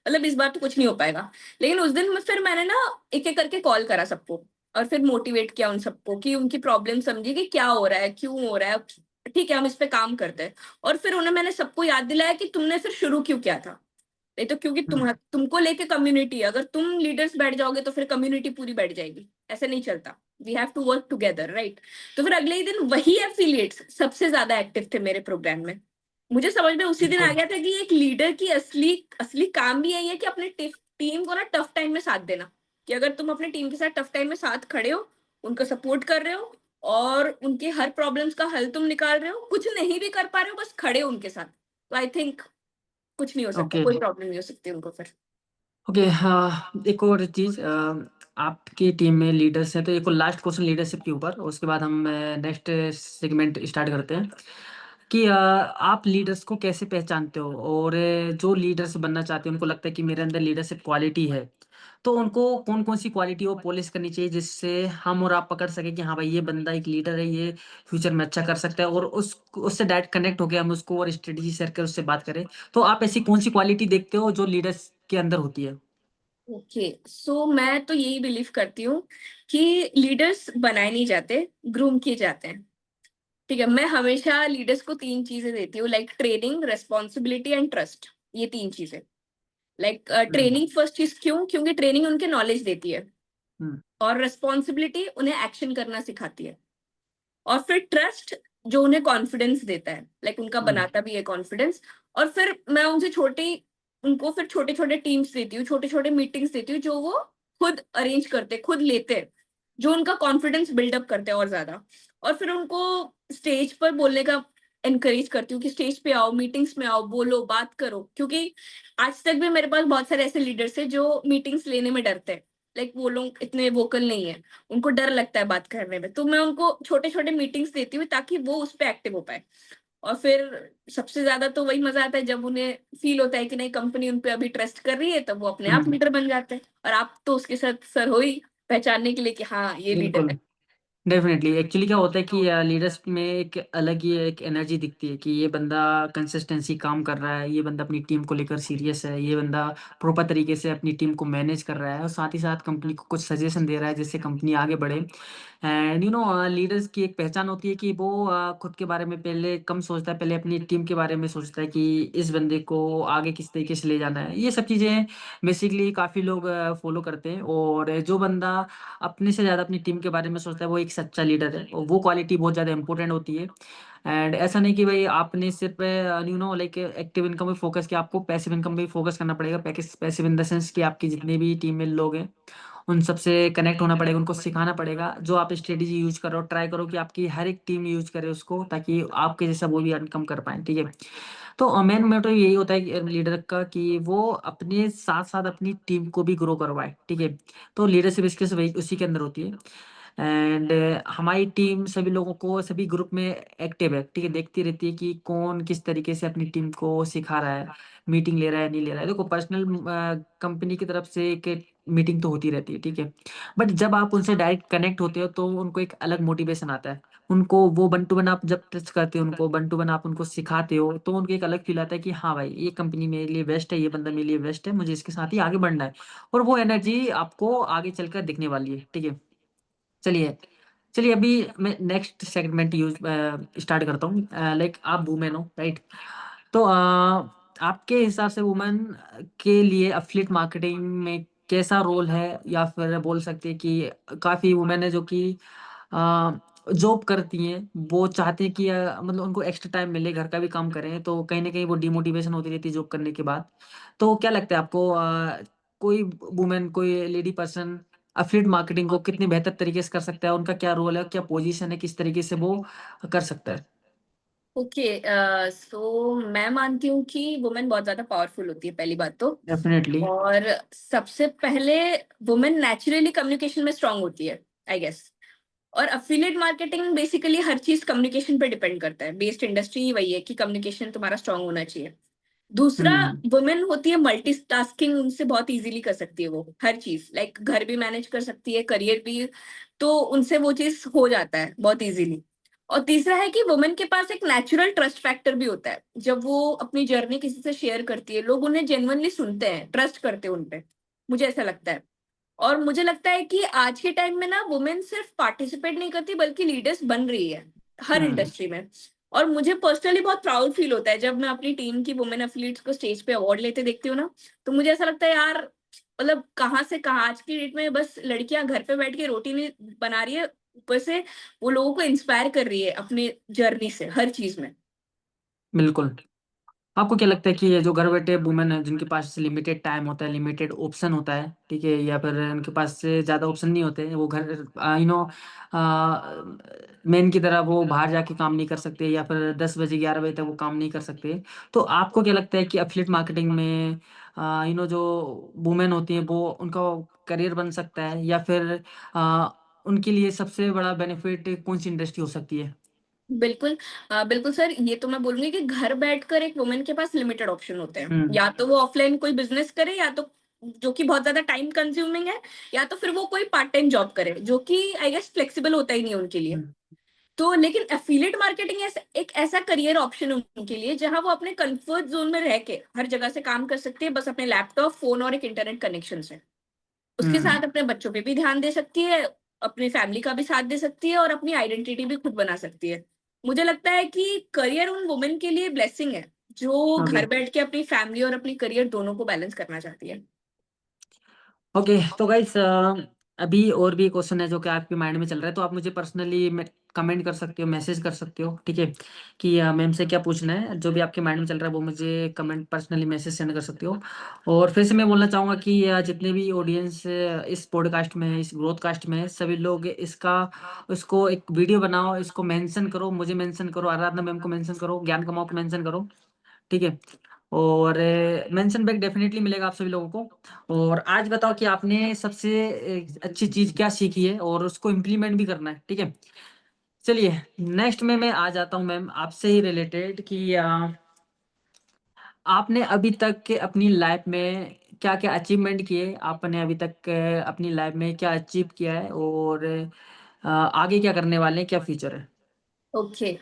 मतलब इस बार तो कुछ नहीं हो पाएगा। लेकिन उस दिन फिर मैंने ना एक-एक करके कॉल करा सबको, और फिर मोटिवेट किया उन सबको कि उनकी प्रॉब्लम समझी कि क्या हो रहा है, क्यों हो रहा है, ठीक है हम इस पे काम करते हैं। और फिर उन्हें मैंने सबको याद दिलाया कि तुमने फिर शुरू क्यों किया था? नहीं तो, क्योंकि हुँ, तुमको लेके कम्युनिटी है, अगर तुम लीडर्स बैठ जाओगे तो फिर कम्युनिटी पूरी बैठ जाएगी। ऐसे नहीं चलता। We have to work together, right? तो फिर अगले ही दिन वही एफिलिएट्स सबसे ज़्यादा एक्टिव थे मेरे प्रोग्राम में। मुझे समझ में उसी दिन आ बिल्कुल। गया था कि एक लीडर की असली असली काम भी यही है कि अपने टीम को ना टफ टाइम में साथ देना। कि अगर तुम अपनी टीम के साथ टफ टाइम में साथ खड़े हो, उनको सपोर्ट कर रहे हो, और उनके हर प्रॉब्लम्स का हल तुम निकाल रहे हो, कुछ नहीं भी कर पा रहे हो, बस खड़े हो उनके साथ। तो आई थिंक कुछ नहीं हो सकता, ओके, कोई प्रॉब्लम नहीं हो सकती उनको फिर। ओके। हाँ, एक और चीज़, आपकी टीम में लीडर्स हैं, तो एक और लास्ट क्वेश्चन लीडरशिप के ऊपर, उसके बाद हम नेक्स्ट सेगमेंट स्टार्ट करते हैं कि आप लीडर्स को कैसे पहचानते हो, और जो लीडर्स बनना चाहते हैं उनको लगता है कि मेरे अंदर लीडरशिप क्वालिटी है, तो उनको कौन कौन सी क्वालिटी वो पॉलिश करनी चाहिए जिससे हम और आप पकड़ सके कि हाँ भाई ये बंदा एक लीडर है, ये फ्यूचर में अच्छा कर सकता है, और उससे डायरेक्ट कनेक्ट होकर हम उसको और स्ट्रेटेजी शेयर कर उससे बात करें। तो आप ऐसी कौन सी क्वालिटी देखते हो जो लीडर्स के अंदर होती है? ओके, सो मैं तो यही बिलीव करती हूँ कि लीडर्स बनाए नहीं जाते, ग्रूम किए जाते हैं। ठीक है, मैं हमेशा लीडर्स को 3 चीज़ें देती हूँ, like training, responsibility and trust. ये 3 चीज़ें। लाइक हम्म। ट्रेनिंग फर्स्ट चीज़ क्यों? क्योंकि ट्रेनिंग उनके नॉलेज देती है, हम्म। और रिस्पॉन्सिबिलिटी उन्हें एक्शन करना सिखाती है, और फिर ट्रस्ट जो उन्हें कॉन्फिडेंस देता है, लाइक उनका हम्म। बनाता भी है कॉन्फिडेंस। और फिर मैं उनको फिर छोटे छोटे टीम्स देती हूँ, छोटे छोटे मीटिंग्स देती हूँ, जो वो खुद अरेंज करते, खुद लेते हैं, जो उनका कॉन्फिडेंस बिल्डअप करते हैं और ज्यादा। और फिर उनको स्टेज पर बोलने का एनकरेज करती हूँ कि स्टेज पे आओ, मीटिंग्स में आओ, बोलो, बात करो। क्योंकि आज तक भी मेरे पास बहुत सारे ऐसे लीडर्स हैं जो मीटिंग्स लेने में डरते हैं, लाइक वो लोग इतने वोकल नहीं है, उनको डर लगता है बात करने में। तो मैं उनको छोटे छोटे मीटिंग्स देती हूँ ताकि वो उस पर एक्टिव हो पाए। और फिर सबसे ज्यादा तो वही मजा आता है जब उन्हें फील होता है कि नहीं, कंपनी उन पे अभी ट्रस्ट कर रही है, तब वो अपने आप हम्म। लीडर बन जाते हैं। और आप तो उसके साथ सर हो ही पहचानने के लिए कि हाँ ये लीडर बिल्कुल, है। डेफिनेटली। एक्चुअली क्या होता है कि लीडर्स में एक अलग ही एक एनर्जी दिखती है कि ये बंदा कंसिस्टेंसी काम कर रहा है, ये बंदा अपनी टीम को लेकर सीरियस है, ये बंदा प्रॉपर तरीके से अपनी टीम को मैनेज कर रहा है, और साथ ही साथ कंपनी को कुछ सजेशन दे रहा है जिससे कंपनी आगे बढ़े। एंड लीडर्स की एक पहचान होती है कि वो खुद के बारे में पहले कम सोचता है, पहले अपनी टीम के बारे में सोचता है कि इस बंदे को आगे किस तरीके से ले जाना है। ये सब चीज़ें बेसिकली काफ़ी लोग फॉलो करते हैं, और जो बंदा अपने से ज़्यादा अपनी टीम के बारे में सोचता है वो एक सच्चा लीडर है, और वो क्वालिटी बहुत ज़्यादा इंपॉर्टेंट होती है। एंड ऐसा नहीं कि भाई आपने सिर्फ लाइक एक्टिव इनकम पे फोकस किया, आपको पैसिव इनकम पे फोकस करना पड़ेगा। पैसिव इन द सेंस कि आपके जितने भी टीम में लोग हैं उन सबसे कनेक्ट होना पड़ेगा, उनको सिखाना पड़ेगा। जो आप स्ट्रेटेजी यूज कर रहे हो ट्राई करो कि आपकी हर एक टीम यूज करे उसको, ताकि आपके जैसा वो भी इनकम कर पाए, ठीक है। तो मेन मोटिव यही होता है कि लीडर का कि वो अपने साथ साथ अपनी टीम को भी ग्रो करवाए, ठीक है। तो लीडरशिप स्किल्स वही उसी के अंदर होती है। एंड हमारी टीम सभी लोगों को सभी ग्रुप में एक्टिव है, ठीक है, देखती रहती है कि कौन किस तरीके से अपनी टीम को सिखा रहा है, मीटिंग ले रहा है नहीं ले रहा है। देखो, पर्सनल कंपनी की तरफ से एक मीटिंग तो होती रहती है, ठीक है, बट जब आप उनसे डायरेक्ट कनेक्ट होते हो तो उनको एक अलग मोटिवेशन आता है। उनको वो वन टू वन आप जब टच करते हो, उनको वन टू वन आप उनको सिखाते हो, तो उनको एक अलग फील आता है कि हाँ भाई ये कंपनी मेरे लिए बेस्ट है, ये बंदा मेरे लिए बेस्ट है, मुझे इसके साथ ही आगे बढ़ना है। और वो एनर्जी आपको आगे चलकर दिखने वाली है, ठीक है। चलिए, चलिए अभी मैं नेक्स्ट सेगमेंट यूज स्टार्ट करता हूँ। लाइक आप वुमेन हो, राइट? तो आपके हिसाब से वुमेन के लिए एफिलिएट मार्केटिंग में कैसा रोल है, या फिर बोल सकते हैं कि काफ़ी वुमेन है जो कि जॉब करती हैं, वो चाहते हैं कि मतलब उनको एक्स्ट्रा टाइम मिले, घर का भी काम करें, तो कहीं ना कहीं वो डिमोटिवेशन होती रहती है जॉब करने के बाद। तो क्या लगता है आपको, कोई वुमेन, कोई लेडी पर्सन एफिलिएट मार्केटिंग को कितने बेहतर तरीके से कर सकता है, उनका क्या रोल है, क्या पोजीशन है, किस तरीके से वो कर सकता है? ओके, सो मैं मानती हूँ कि वुमेन बहुत ज्यादा पावरफुल होती है, पहली बात तो। डेफिनेटली। और सबसे पहले वुमेन नेचुरली कम्युनिकेशन में स्ट्रांग होती है, आई गेस। और अफिलिएट मार्केटिंग बेसिकली हर चीज कम्युनिकेशन पे डिपेंड करता है, बेस्ड इंडस्ट्री ही वही है कि कम्युनिकेशन तुम्हारा स्ट्रांग होना चाहिए। दूसरा, हम्म। वुमेन होती है मल्टीटास्किंग, उनसे बहुत इजीली कर सकती है वो हर चीज, लाइक घर भी मैनेज कर सकती है, करियर भी। तो उनसे वो चीज हो जाता है बहुत इजीली। और तीसरा है कि वुमेन के पास एक नेचुरल ट्रस्ट फैक्टर भी होता है। जब वो अपनी जर्नी किसी से शेयर करती है, लोग उन्हें जेन्युइनली सुनते हैं, ट्रस्ट करते हैं उनपे। मुझे ऐसा लगता है। और मुझे लगता है कि आज के टाइम में ना वुमेन सिर्फ पार्टिसिपेट नहीं करती, बल्कि लीडर्स बन रही है हर हम्म। इंडस्ट्री में। और मुझे पर्सनली बहुत प्राउड फील होता है जब मैं अपनी टीम की वुमेन एथलीट्स को स्टेज पे अवार्ड लेते देखती हूँ ना। तो मुझे ऐसा लगता है यार, मतलब कहाँ से कहाँ आज की डेट में बस लड़कियां घर पे बैठ के रोटी नहीं बना रही है, ऊपर से वो लोगों को इंस्पायर कर रही है अपनी जर्नी से हर चीज में। बिल्कुल। आपको क्या लगता है कि ये जो घर बैठे वुमेन है जिनके पास लिमिटेड टाइम होता है, लिमिटेड ऑप्शन होता है, ठीक है, या फिर उनके पास से ज़्यादा ऑप्शन नहीं होते, वो घर मेन की तरह वो बाहर जाके काम नहीं कर सकते, या फिर 10 बजे 11 बजे तक वो काम नहीं कर सकते, तो आपको क्या लगता है कि एफिलिएट मार्केटिंग में जो वुमेन होती हैं वो उनका करियर बन सकता है, या फिर अ, उनके लिए सबसे बड़ा बेनिफिट कौन सी इंडस्ट्री हो सकती है? बिल्कुल। बिल्कुल सर, ये तो मैं बोलूँगी कि घर बैठकर एक वुमन के पास लिमिटेड ऑप्शन होते हैं। हम्म। या तो वो ऑफलाइन कोई बिज़नेस करे, या तो जो कि बहुत ज़्यादा टाइम कंज्यूमिंग है, या तो फिर वो कोई पार्ट टाइम जॉब करे, जो कि आई गेस फ्लेक्सिबल होता ही नहीं है उनके लिए। हम्म। तो लेकिन एफिलिएट मार्केटिंग एक ऐसा करियर ऑप्शन है उनके लिए, जहाँ वो अपने कंफर्ट ज़ोन में रह के हर जगह से काम कर सकती है, बस अपने लैपटॉप, फ़ोन और एक इंटरनेट कनेक्शन से। उसके हम्म। साथ अपने बच्चों पे भी ध्यान दे सकती है, अपनी फैमिली का भी साथ दे सकती है और अपनी आइडेंटिटी भी खुद बना सकती है। मुझे लगता है कि करियर उन वुमेन के लिए ब्लेसिंग है, जो ओके। घर बैठ के अपनी फैमिली और अपनी करियर दोनों को बैलेंस करना चाहती है। ओके, तो गाइस अभी और भी क्वेश्चन है जो कि आपके माइंड में चल रहा है, तो आप मुझे पर्सनली कमेंट कर सकते हो, मैसेज कर सकते हो, ठीक है, कि मैम से क्या पूछना है, जो भी आपके माइंड में चल रहा है वो मुझे कमेंट पर्सनली मैसेज सेंड कर सकते हो। और फिर से मैं बोलना चाहूँगा कि जितने भी ऑडियंस इस पॉडकास्ट में है, इस ब्रॉडकास्ट में है, सभी लोग इसको एक वीडियो बनाओ, इसको मेंशन करो, मुझे मेंशन करो, आराधना मैम को मेंशन करो, ज्ञान कमाओ को मेंशन करो, ठीक है, और मेंशन बैक डेफिनेटली मिलेगा आप सभी लोगों को। और आज बताओ कि आपने सबसे अच्छी चीज क्या सीखी है और उसको इम्प्लीमेंट भी करना है, ठीक है। चलिए, नेक्स्ट में मैं आ जाता हूँ मैम आपसे ही रिलेटेड कि आपने अभी तक के अपनी लाइफ में क्या क्या अचीवमेंट किए, आपने अभी तक अपनी लाइफ में क्या अचीव किया है, और आगे क्या करने वाले हैं, क्या फ्यूचर है? ओके।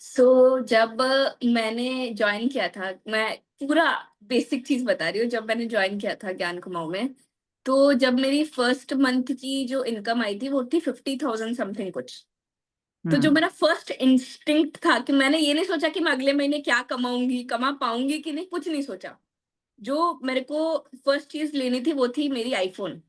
सो जब मैंने ज्वाइन किया था, मैं पूरा बेसिक चीज़ बता रही हूँ, जब मैंने ज्वाइन किया था ज्ञान कुमाऊँ में, तो जब मेरी फर्स्ट मंथ की जो इनकम आई थी, वो थी 50,000 समथिंग कुछ। तो जो हम्म। मेरा फर्स्ट इंस्टिंक्ट था, कि मैंने ये नहीं सोचा कि मैं अगले महीने क्या कमाऊँगी, कमा पाऊँगी कि नहीं, कुछ नहीं सोचा। जो मेरे को फर्स्ट चीज़ लेनी थी, वो थी मेरी आईफ़ोन।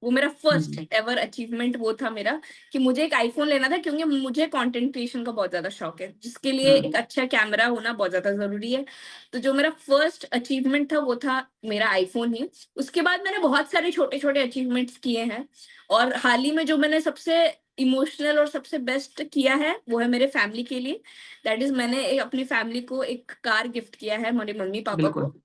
वो मेरा फर्स्ट हम्म। एवर अचीवमेंट वो था मेरा, कि मुझे एक आईफ़ोन लेना था, क्योंकि मुझे कंटेंट क्रिएशन का बहुत ज़्यादा शौक है, जिसके लिए हम्म। एक अच्छा कैमरा होना बहुत ज़्यादा ज़रूरी है। तो जो मेरा फर्स्ट अचीवमेंट था, वो था मेरा आईफ़ोन ही। उसके बाद मैंने बहुत सारे छोटे-छोटे अचीवमेंट्स किए हैं, और हाल ही में जो मैंने सबसे इमोशनल और सबसे बेस्ट किया है, वो है मेरे फैमिली के लिए। दैट इज़, मैंने अपनी फैमिली को एक कार गिफ्ट किया है, मेरे मम्मी-पापा बिल्कुल। को।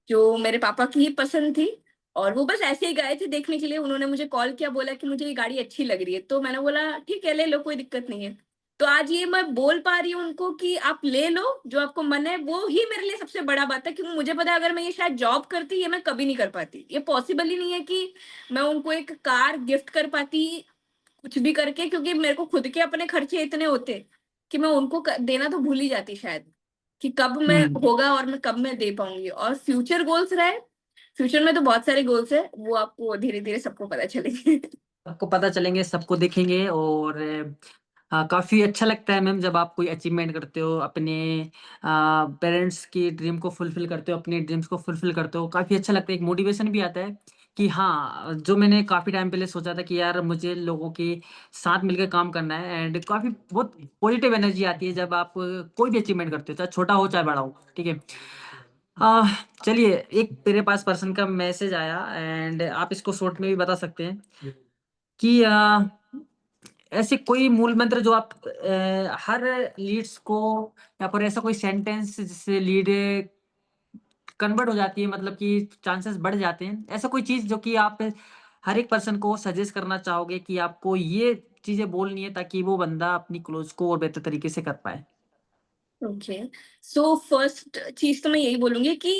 जो मेरे पापा की ही पसंद थी, और वो बस ऐसे ही गए थे देखने के लिए। उन्होंने मुझे कॉल किया, बोला कि मुझे ये गाड़ी अच्छी लग रही है। तो मैंने बोला ठीक है, ले लो, कोई दिक्कत नहीं है। तो आज ये मैं बोल पा रही हूँ उनको कि आप ले लो, जो आपको मन है, वो ही मेरे लिए सबसे बड़ा बात है, क्योंकि मुझे पता है अगर मैं ये शायद जॉब करती, ये मैं कभी नहीं कर पाती। ये पॉसिबल ही नहीं है कि मैं उनको एक कार गिफ्ट कर पाती, कुछ भी करके, क्योंकि मेरे को खुद के अपने खर्चे इतने होते कि मैं उनको देना तो भूल ही जाती शायद, कि कब मैं हम्म। होगा और मैं कब मैं दे पाऊंगी। और फ्यूचर गोल्स रहे, फ्यूचर में तो बहुत सारे गोल्स है, वो आपको धीरे धीरे सबको पता चलेंगे। सबको पता चलेंगे, सबको देखेंगे, और काफ़ी अच्छा लगता है मैम जब आप कोई अचीवमेंट करते हो, अपने पेरेंट्स की ड्रीम को फुलफिल करते हो, अपने ड्रीम्स को फुलफिल करते हो, काफ़ी अच्छा लगता है, एक मोटिवेशन भी आता है कि हाँ, जो मैंने काफ़ी टाइम पहले सोचा था कि यार मुझे लोगों के साथ मिलकर काम करना है, एंड काफ़ी बहुत पॉजिटिव एनर्जी आती है जब आप कोई भी अचीवमेंट करते हो, चाहे छोटा हो चाहे बड़ा हो, ठीक है। चलिए, एक मेरे पास पर्सन का मैसेज आया, एंड आप इसको शॉर्ट में भी बता सकते हैं कि ऐसे कोई मूल मंत्र जो आप हर लीड्स को, या फिर ऐसा कोई सेंटेंस जिससे लीड कन्वर्ट हो जाती है, मतलब कि चांसेस बढ़ जाते हैं, ऐसा कोई चीज जो कि आप हर एक पर्सन को सजेस्ट करना चाहोगे कि आपको ये चीजें बोलनी है ताकि वो बंदा अपनी क्लोज को और बेहतर तरीके से कर पाए? ओके। सो फर्स्ट चीज तो मैं यही बोलूंगी कि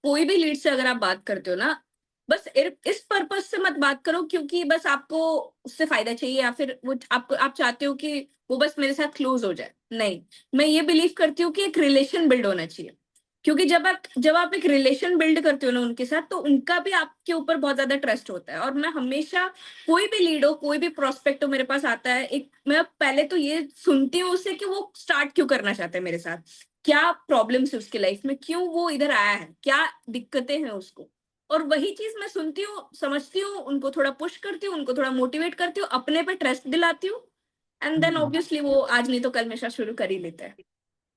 कोई भी लीड से अगर आप बात करते हो ना, बस इस पर्पज से मत बात करो, क्योंकि बस आपको उससे फायदा चाहिए, या फिर वो आपको, आप चाहते हो कि वो बस मेरे साथ क्लोज हो जाए। नहीं, मैं ये बिलीव करती हूँ कि एक रिलेशन बिल्ड होना चाहिए। क्योंकि जब आप एक रिलेशन बिल्ड करते हो ना उनके साथ, तो उनका भी आपके ऊपर बहुत ज्यादा ट्रस्ट होता है। और मैं हमेशा, कोई भी लीड हो, कोई भी प्रोस्पेक्ट हो, मेरे पास आता है, एक मैं पहले तो ये सुनती हूँ उससे कि वो स्टार्ट क्यों करना चाहते हैं मेरे साथ, क्या प्रॉब्लम्स है उसके लाइफ में, क्यों वो इधर आया है, क्या दिक्कतें हैं उसको। और वही चीज मैं सुनती हूँ, समझती हूँ, उनको थोड़ा पुश करती हूँ, उनको थोड़ा मोटिवेट करती हूँ, अपने पे ट्रस्ट दिलाती हूँ। And then hmm. ऑब्वियसली वो आज नहीं तो कल हमेशा शुरू कर ही लेता है।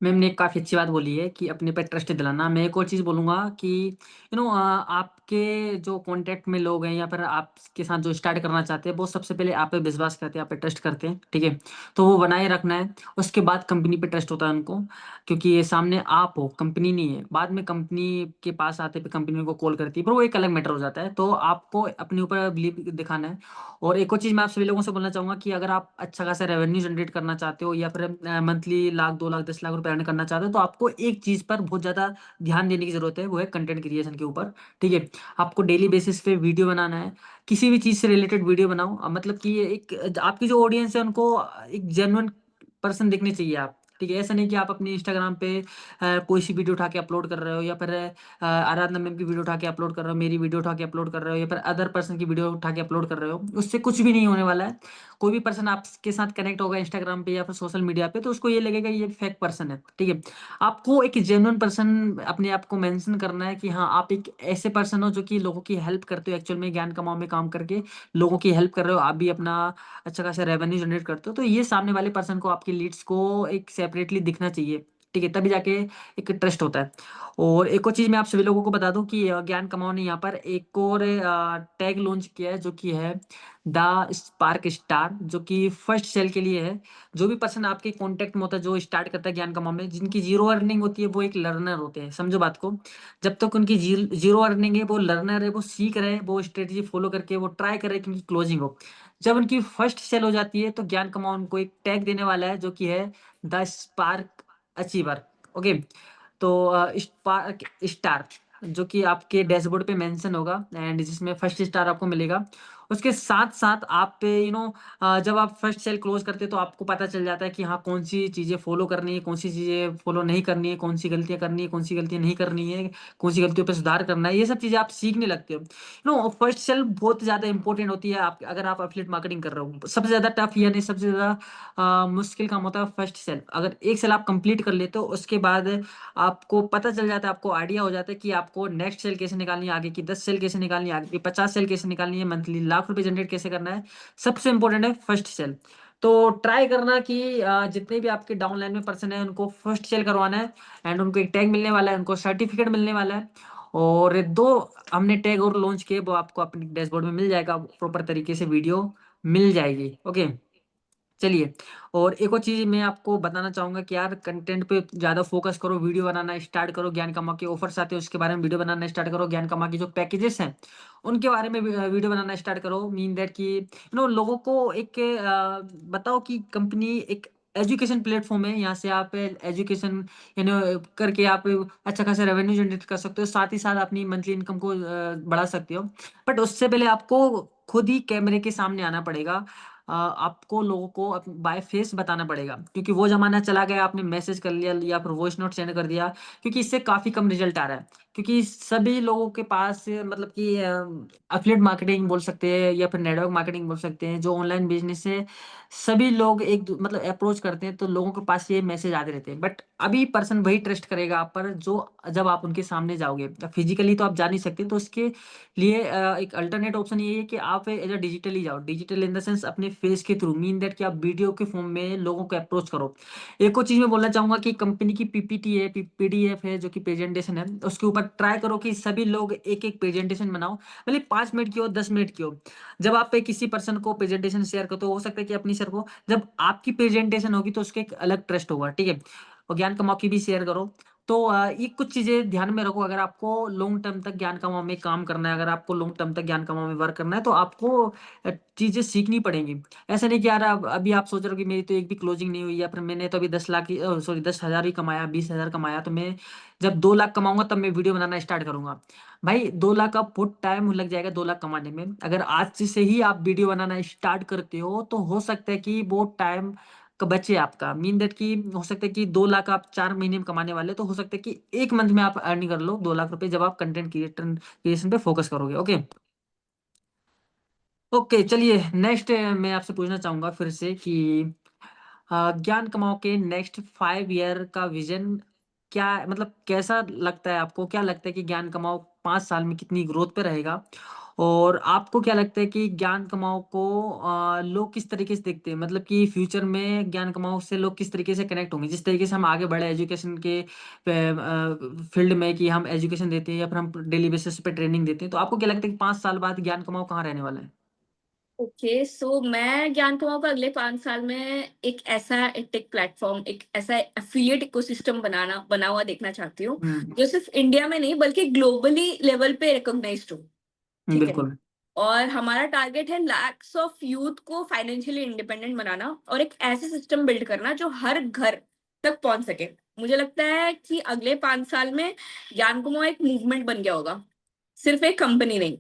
मैम ने एक काफ़ी अच्छी बात बोली है कि अपने पे ट्रस्ट दिलाना। मैं एक और चीज़ बोलूँगा कि आपके जो कॉन्टैक्ट में लोग हैं या फिर आपके साथ जो स्टार्ट करना चाहते हैं, वो सबसे पहले आप पे विश्वास करते हैं, आप पे ट्रस्ट करते हैं, ठीक है? तो वो बनाए रखना है। उसके बाद कंपनी पे ट्रस्ट होता है उनको, क्योंकि ये सामने आप हो, कंपनी नहीं है। बाद में कंपनी के पास आते पे कंपनी उनको कॉल करती है, पर वो एक अलग मैटर हो जाता है। तो आपको अपने ऊपर बिलीव दिखाना है। और एक और चीज़ मैं आप सभी लोगों से बोलना चाहूँगा कि अगर आप अच्छा खासा रेवेन्यू जनरेट करना चाहते हो या फिर मंथली लाख 2 लाख 10 लाख रुपए अर्न करना चाहते हो, तो आपको एक चीज़ पर बहुत ज़्यादा ध्यान देने की ज़रूरत है, वो है कंटेंट क्रिएशन के ऊपर, ठीक है? आपको डेली बेसिस पे वीडियो बनाना है, किसी भी चीज़ से रिलेटेड वीडियो बनाओ। मतलब कि ये एक आपकी जो ऑडियंस है उनको एक जेन्युइन पर्सन दिखने चाहिए आप, ठीक है? ऐसा नहीं कि आप अपनी इंस्टाग्राम पे कोई सी वीडियो उठा के अपलोड कर रहे हो या फिर आराधना मैम की वीडियो उठा के अपलोड कर रहे हो, मेरी वीडियो उठा के अपलोड कर रहे हो या फिर अदर पर्सन की वीडियो उठा के अपलोड कर रहे हो। उससे कुछ भी नहीं होने वाला है। कोई भी पर्सन आपके साथ कनेक्ट होगा इंस्टाग्राम पे या फिर सोशल मीडिया पे, तो उसको ये लगेगा ये फेक पर्सन है, ठीक है? आपको एक जेन्युइन पर्सन अपने आप को मेंशन करना है कि हाँ, आप एक ऐसे पर्सन हो जो कि लोगों की हेल्प करते हो, एक्चुअल में ज्ञान कमाओ में काम करके लोगों की हेल्प कर रहे हो, आप भी अपना अच्छा खासा रेवेन्यू जनरेट करते हो। तो ये सामने वाले पर्सन को, आपकी लीड्स को एक सेपरेटली दिखना चाहिए, ठीक है? तभी जाके एक ट्रस्ट होता है। और एक और चीज़ मैं आप सभी लोगों को बता दूं कि ज्ञान कमाओ ने यहाँ पर एक और टैग लॉन्च किया है, जो कि है द स्पार्क स्टार, जो कि फर्स्ट सेल के लिए है। जो भी पर्सन आपके कांटेक्ट में होता है, जो स्टार्ट करता है ज्ञान कमाओ में, जिनकी जीरो अर्निंग होती है, वो एक लर्नर होते हैं, समझो बात को। जब तक उनकी जीरो अर्निंग है, वो लर्नर है, वो सीख रहे हैं, वो स्ट्रेटेजी फॉलो करके वो ट्राई कर रहे हैं कि उनकी क्लोजिंग हो। जब उनकी फर्स्ट सेल हो जाती है, तो ज्ञान कमाओ उनको एक टैग देने वाला है, जो कि है द स्पार्क अचीवर, ओके? तो स्पार्क स्टार, जो कि आपके डैशबोर्ड पे मेंशन होगा एंड जिसमें फर्स्ट स्टार आपको मिलेगा। उसके साथ साथ आप पे जब आप फर्स्ट सेल क्लोज करते हैं, तो आपको पता चल जाता है कि हाँ, कौन सी चीज़ें फॉलो करनी है, कौन सी चीज़ें फॉलो नहीं करनी है, कौन सी गलतियाँ करनी है, कौन सी गलतियाँ नहीं करनी है, कौन सी गलतियों पे सुधार करना है। ये सब चीज़ें आप सीखने लगते हो। फर्स्ट सेल बहुत ज़्यादा इंपॉर्टेंट होती है। आप अगर आप एफिलिएट मार्केटिंग कर रहे हो, सबसे ज़्यादा टफ यानी सबसे ज़्यादा मुश्किल काम होता है फर्स्ट सेल। अगर एक सेल आप कंप्लीट कर लेते हो, उसके बाद आपको पता चल जाता है, आपको आइडिया हो जाता है कि आपको नेक्स्ट सेल कैसे निकालनी है, आगे की 10 सेल कैसे निकालनी है, आगे की 50 सेल कैसे निकालनी है, मंथली लाख रुपए जनरेट कैसे करना है। सबसे इंपॉर्टेंट है फर्स्ट सेल। तो ट्राई करना कि जितने भी आपके डाउनलाइन में पर्सन है, उनको फर्स्ट सेल करवाना है एंड उनको एक टैग मिलने वाला है, उनको सर्टिफिकेट मिलने वाला है। और दो हमने टैग और लॉन्च किए, वो आपको अपने डैशबोर्ड में मिल जाएगा, प्रॉपर तरीके से वीडियो मिल जाएगी, ओके? चलिए, और एक और चीज़ मैं आपको बताना चाहूँगा कि यार कंटेंट पे ज़्यादा फ़ोकस करो, वीडियो बनाना स्टार्ट करो, ज्ञान कमा के ऑफ़र्स आते हैं उसके बारे में वीडियो बनाना स्टार्ट करो, ज्ञान कमा के जो पैकेजेस हैं, उनके बारे में वीडियो बनाना स्टार्ट करो। मीन दैट कि लोगों को एक बताओ कि कंपनी एक एजुकेशन प्लेटफ़ॉर्म है, यहाँ से आप एजुकेशन करके आप अच्छा खासा रेवेन्यू जनरेट कर सकते हो, साथ ही साथ अपनी मंथली इनकम को बढ़ा सकते हो। बट उससे पहले आपको खुद ही कैमरे के सामने आना पड़ेगा। आपको लोगों को बाय फेस बताना पड़ेगा, क्योंकि वो ज़माना चला गया, आपने मैसेज कर लिया या फिर वॉइस नोट सेंड कर दिया, क्योंकि इससे काफ़ी कम रिजल्ट आ रहा है। क्योंकि सभी लोगों के पास मतलब कि एफिलिएट मार्केटिंग बोल सकते हैं या फिर नेटवर्क मार्केटिंग बोल सकते हैं, जो ऑनलाइन बिजनेस है, सभी लोग मतलब अप्रोच करते हैं, तो लोगों के पास ये मैसेज आते रहते हैं। बट अभी पर्सन वही ट्रस्ट करेगा आप पर जो जब आप उनके सामने जाओगे। फिजिकली तो आप जा नहीं सकते, तो उसके लिए एक अल्टरनेट ऑप्शन ये है कि आप एज अ डिजिटली जाओ, डिजिटल इन द सेंस अपने फेस के थ्रू, मीन दैट कि आप वीडियो के फॉर्म में लोगों को अप्रोच करो। एक और चीज़ मैं बोलना चाहूँगा कि कंपनी की पीपीटी है, पीडीएफ है, जो कि प्रेजेंटेशन है, उसके ऊपर ट्राई करो कि सभी लोग एक एक प्रेजेंटेशन बनाओ, भले 5 मिनट की हो, 10 मिनट की हो। जब आप किसी पर्सन को प्रेजेंटेशन शेयर करो, तो हो सकता है कि अपनी सर को, जब आपकी प्रेजेंटेशन होगी तो उसके एक अलग ट्रस्ट होगा, ठीक है? और ज्ञान कमाओ की भी शेयर करो। तो ये कुछ चीज़ें ध्यान में रखो। अगर आपको लॉन्ग टर्म तक ज्ञान कमाओ में काम करना है, अगर आपको लॉन्ग टर्म तक ज्ञान कमाओ में वर्क करना है, तो आपको चीज़ें सीखनी पड़ेंगी। ऐसा नहीं कि यार अभी आप सोच रहे हो कि मेरी तो एक भी क्लोजिंग नहीं हुई, या फिर मैंने तो अभी 10 लाख ही, सॉरी 10,000 ही कमाया, 20,000 कमाया, तो मैं जब 2 लाख कमाऊंगा तब मैं वीडियो बनाना स्टार्ट करूंगा। भाई 2 लाख का बहुत टाइम लग जाएगा 2 लाख कमाने में। अगर आज से ही आप वीडियो बनाना स्टार्ट करते हो, तो हो सकता है कि वो टाइम का बचे आपका, मीन दैट कि हो सकता है कि 2 लाख आप 4 महीने में कमाने वाले, तो हो सकता है कि एक मंथ में आप अर्निंग कर लो 2 लाख रुपए, जब आप कंटेंट क्रिएशन पे फोकस करोगे, ओके? ओके, चलिए नेक्स्ट मैं आपसे पूछना चाहूंगा फिर से कि ज्ञान कमाओ के नेक्स्ट 5 ईयर का विजन क्या, मतलब कैसा लगता है आपको? क्या लगता है कि ज्ञान कमाओ 5 साल में कितनी ग्रोथ पे रहेगा? और आपको क्या लगता है कि ज्ञान कमाओ को लोग किस तरीके से देखते हैं, मतलब कि फ्यूचर में ज्ञान कमाओ से लोग किस तरीके से कनेक्ट होंगे, जिस तरीके से हम आगे बढ़े एजुकेशन के फील्ड में, कि हम एजुकेशन देते हैं या फिर हम डेली बेसिस पे ट्रेनिंग देते हैं, तो आपको क्या लगता है कि 5 साल बाद ज्ञान कमाओ कहाँ रहने वाला है? ओके, सो मैं ज्ञान कुमार को अगले 5 साल में एक ऐसा एडटेक प्लेटफ़ॉर्म, एक ऐसा एफ़िलिएट इकोसिस्टम बना हुआ देखना चाहती हूँ, हम्म। जो सिर्फ़ इंडिया में नहीं बल्कि ग्लोबली लेवल पे रिकॉग्नाइज़्ड हो, ठीक है? बिल्कुल। और हमारा टारगेट है लैक्स ऑफ यूथ को फाइनेंशियली इंडिपेंडेंट बनाना और एक ऐसे सिस्टम बिल्ड करना जो हर घर तक पहुँच सके। मुझे लगता है कि अगले 5 साल में ज्ञान कुमार एक मूवमेंट बन गया होगा। सिर्फ़ एक कंपनी नहीं।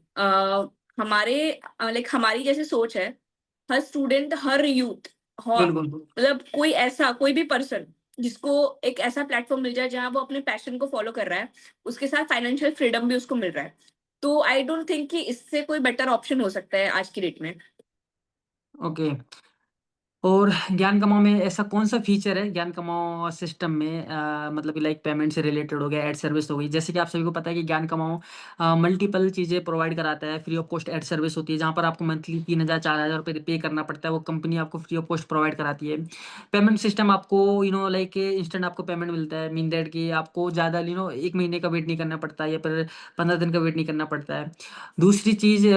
हमारे लाइक हमारी जैसे सोच है, हर स्टूडेंट, हर यूथ बिल्कुल। मतलब कोई भी पर्सन जिसको एक ऐसा प्लेटफ़ॉर्म मिल जाए जहाँ वो अपने पैशन को फ़ॉलो कर रहा है, उसके साथ फाइनेंशियल फ्रीडम भी उसको मिल रहा है। तो आई डोंट थिंक कि इससे कोई बेटर ऑप्शन हो सकता है आज की डेट में। ओके। और ज्ञान कमाओ में ऐसा कौन सा फीचर है ज्ञान कमाओ सिस्टम में, मतलब कि लाइक पेमेंट से रिलेटेड हो गया, एड सर्विस हो गई, जैसे कि आप सभी को पता है कि ज्ञान कमाओ मल्टीपल चीज़ें प्रोवाइड कराता है, free of cost ad service होती है जहाँ पर आपको मंथली 3,000 4,000 रुपये पे करना पड़ता है, वो कंपनी आपको फ्री ऑफ कॉस्ट प्रोवाइड कराती है। पेमेंट सिस्टम आपको लाइक इंस्टेंट आपको पेमेंट मिलता है, मीन दैट कि आपको ज़्यादा 1 महीने का वेट नहीं करना पड़ता या फिर 15 दिन का वेट नहीं करना पड़ता है। दूसरी चीज़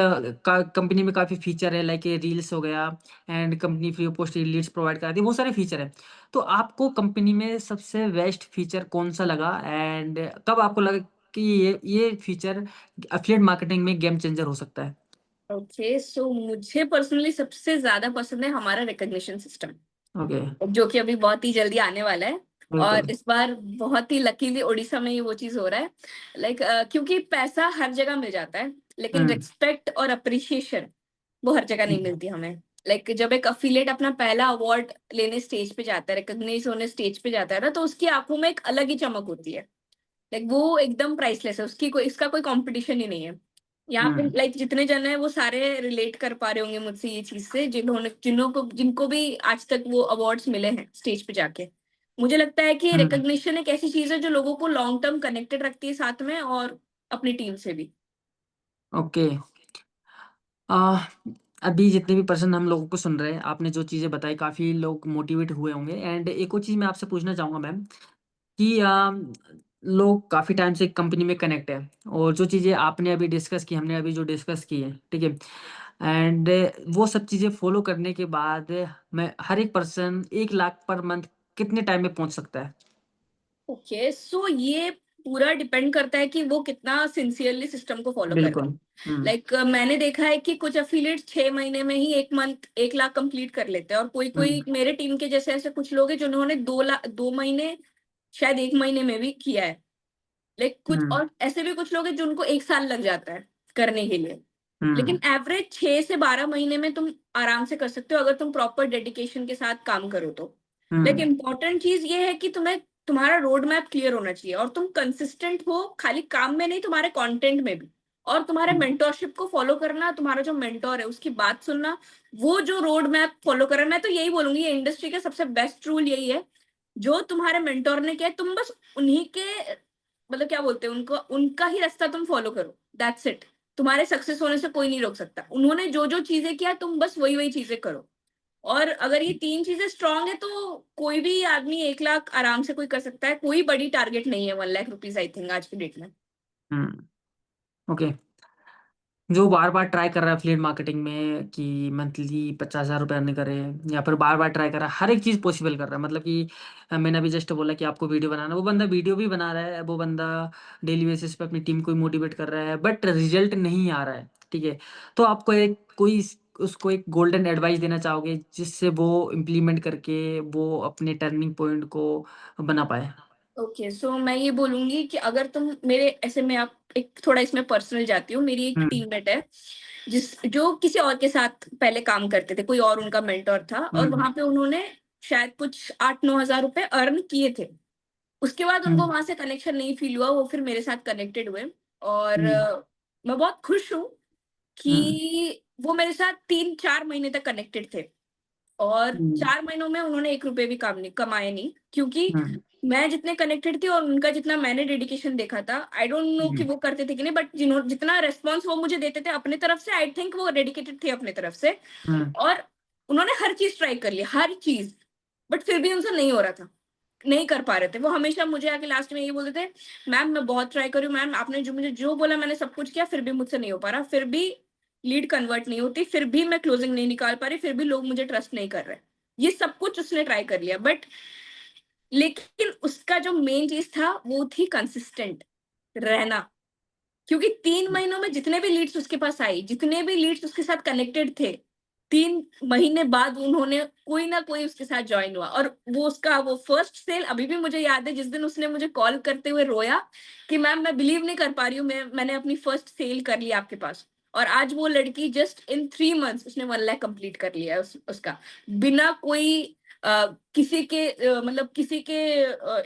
का कंपनी में काफ़ी फीचर है, लाइक रील्स हो गया, and company free of cost leads provide कराती है, बहुत सारे फीचर हैं। तो आपको कंपनी में सबसे बेस्ट फीचर कौन सा लगा, एंड कब आपको लगा कि ये फीचर एफिलिएट मार्केटिंग में गेम चेंजर हो सकता है? ओके, सो मुझे पर्सनली सबसे ज़्यादा पसंद है हमारा रिकॉग्निशन सिस्टम, ओके। जो कि अभी बहुत ही जल्दी आने वाला है। बिल्कुल। और इस बार बहुत ही लकीली ओडिशा में ही वो चीज़ हो रहा है। लाइक क्योंकि पैसा हर जगह मिल जाता है, लेकिन हम्म। रिस्पेक्ट और एप्रिसिएशन वो हर जगह नहीं मिलती हमें। लाइक जब एक एफिलिएट अपना पहला अवार्ड लेने स्टेज पे जाता है, रिकॉग्नाइज़ होने स्टेज पे जाता है ना, तो उसकी आँखों में एक अलग ही चमक होती है। लाइक वो एकदम प्राइसलेस है, उसकी कोई इसका कोई कॉम्पिटिशन ही नहीं है। यहाँ पे हम्म। लाइक जितने जन हैं वो सारे रिलेट कर पा रहे होंगे मुझसे ये चीज़ से, जिनको भी आज तक वो अवार्ड्स मिले हैं स्टेज पे जाके। मुझे लगता है कि हम्म। रिकॉग्निशन एक ऐसी चीज़ है जो लोगों को लॉन्ग टर्म कनेक्टेड रखती है साथ में और अपनी टीम से भी। ओके। आ, अभी जितने भी पर्सन हम लोगों को सुन रहे हैं, आपने जो चीज़ें बताई काफ़ी लोग मोटिवेट हुए होंगे, एंड एक और चीज़ मैं आपसे पूछना चाहूँगा मैम कि लोग काफ़ी टाइम से कंपनी में कनेक्ट है, और जो चीज़ें आपने अभी डिस्कस की, हमने अभी जो डिस्कस की है, ठीक है, एंड वो सब चीज़ें फॉलो करने के बाद मैं हर एक पर्सन 1 लाख पर मंथ कितने टाइम में पहुंच सकता है? ओके, सो ये पूरा डिपेंड करता है कि वो कितना सिंसियरली सिस्टम को फॉलो कर रहा है। बिल्कुल। हम्म। लाइक मैंने देखा है कि कुछ एफिलिएट्स 6 महीने में ही 1 मंथ 1 लाख कंप्लीट कर लेते हैं और कोई-कोई हम्म। मेरे टीम के जैसे ऐसे कुछ लोग हैं जिन्होंने 2 महीने, शायद 1 महीने में भी किया है। लाइक कुछ हम्म। और ऐसे भी कुछ लोग हैं जिनको 1 साल लग जाता है करने के लिए। लेकिन हम्म। एवरेज 6 से 12 महीने में तुम आराम से कर सकते हो अगर तुम प्रॉपर डेडिकेशन के साथ काम करो तो। हम्म। लेकिन इम्पोर्टेंट चीज़ ये है कि तुम्हारा रोड मैप क्लियर होना चाहिए और तुम कंसिस्टेंट हो, खाली काम में नहीं, तुम्हारे कंटेंट में भी। और तुम्हारे हम्म। मेंटरशिप को फॉलो करना, तुम्हारा जो मेंटर है उसकी बात सुनना, वो जो रोड मैप फॉलो कर रहा है, मैं तो यही बोलूँगी ये इंडस्ट्री का सबसे बेस्ट रूल यही है, जो तुम्हारे मेंटर ने किया है तुम बस उन्हीं के मतलब क्या बोलते हैं उनको, उनका ही रास्ता तुम फॉलो करो, दैट्स इट। तुम्हारे सक्सेस होने से कोई नहीं रोक सकता। उन्होंने जो-जो चीज़ें किया तुम बस वही-वही चीज़ें करो। और अगर ये 3 चीज़ें स्ट्रॉन्ग है तो कोई भी आदमी 1 लाख आराम से कोई कर सकता है। कोई बड़ी टारगेट नहीं है 1 लाख रुपीज़ आई थिंक आज की डेट में। हम्म। ओके। जो बार-बार ट्राई कर रहा है एफ़िलिएट मार्केटिंग में कि मंथली 50,000 रुपए अर्न करे, या फिर बार-बार ट्राई कर रहा है, हर एक चीज़ पॉसिबल कर रहा है। मतलब कि मैंने अभी जस्ट बोला कि आपको वीडियो बनाना है, वो बंदा वीडियो भी बना रहा है, वो बंदा डेली बेसिस पे अपनी टीम को मोटिवेट कर रहा है, बट रिज़ल्ट नहीं आ रहा है, ठीक है? तो आपको एक कोई स उसको एक गोल्डन एडवाइस देना चाहोगे, जिससे वो इम्प्लीमेंट करके वो अपने टर्निंग पॉइंट को बना पाए? ओके, सो मैं ये बोलूँगी कि अगर तुम मेरे ऐसे में आप एक थोड़ा इसमें पर्सनल जाती हूँ। मेरी एक हुँ। टीममेट है, जो किसी और के साथ पहले काम करते थे, कोई और उनका मेंटर था और हुँ। वहाँ पे उन्होंने शायद कुछ 8-9 हज़ार रुपए अर्न किए थे। उसके बाद हुँ। उनको वहाँ से कनेक्शन नहीं फ़ील हुआ, वो फिर मेरे साथ कनेक्टेड हुए और हुँ। मैं बहुत खुश हूँ हुँ। कि वो मेरे साथ 3-4 महीने तक कनेक्टेड थे और हुँ। 4 महीनों में उन्होंने 1 रुपए भी काम नहीं कमाए नहीं क्योंकि हुँ। मैं जितने कनेक्टेड थी और उनका जितना मैंने डेडिकेशन देखा था, आई डोंट नो कि हुँ, वो करते थे कि नहीं, बट जितना रिस्पॉन्स वो मुझे देते थे अपने तरफ से, आई थिंक वो डेडिकेटेड थे अपने तरफ से। हुँ, और उन्होंने हर चीज़ ट्राई कर ली, हर चीज़, बट फिर भी उनसे नहीं हो रहा था, नहीं कर पा रहे थे। वो हमेशा मुझे आके लास्ट में ये बोलते थे, "मैम मैं बहुत ट्राई कर रही हूँ मैम, आपने जो मुझे जो बोला मैंने सब कुछ किया, फिर भी मुझसे नहीं हो पा रहा, फिर भी लीड कन्वर्ट नहीं होती, फिर भी मैं क्लोजिंग नहीं निकाल पा रही, फिर भी लोग मुझे ट्रस्ट नहीं कर रहे।" ये सब कुछ उसने ट्राई कर लिया, बट लेकिन उसका जो मेन चीज़ था वो थी कंसिस्टेंट रहना। क्योंकि 3 हुँ, महीनों में जितने भी लीड्स उसके पास आई, जितने भी लीड्स उसके साथ कनेक्टेड थे, 3 महीने बाद उन्होंने कोई ना कोई उसके साथ जॉइन हुआ, और वो उसका वो फर्स्ट सेल अभी भी मुझे याद है, जिस दिन उसने मुझे कॉल करते हुए रोया कि मैम मैं बिलीव नहीं कर पा रही हूँ, मैंने अपनी फर्स्ट सेल कर ली आपके पास। और आज वो लड़की जस्ट इन 3 मंथ्स उसने 1 लाख कंप्लीट कर लिया है उसका। बिना कोई किसी के मतलब किसी के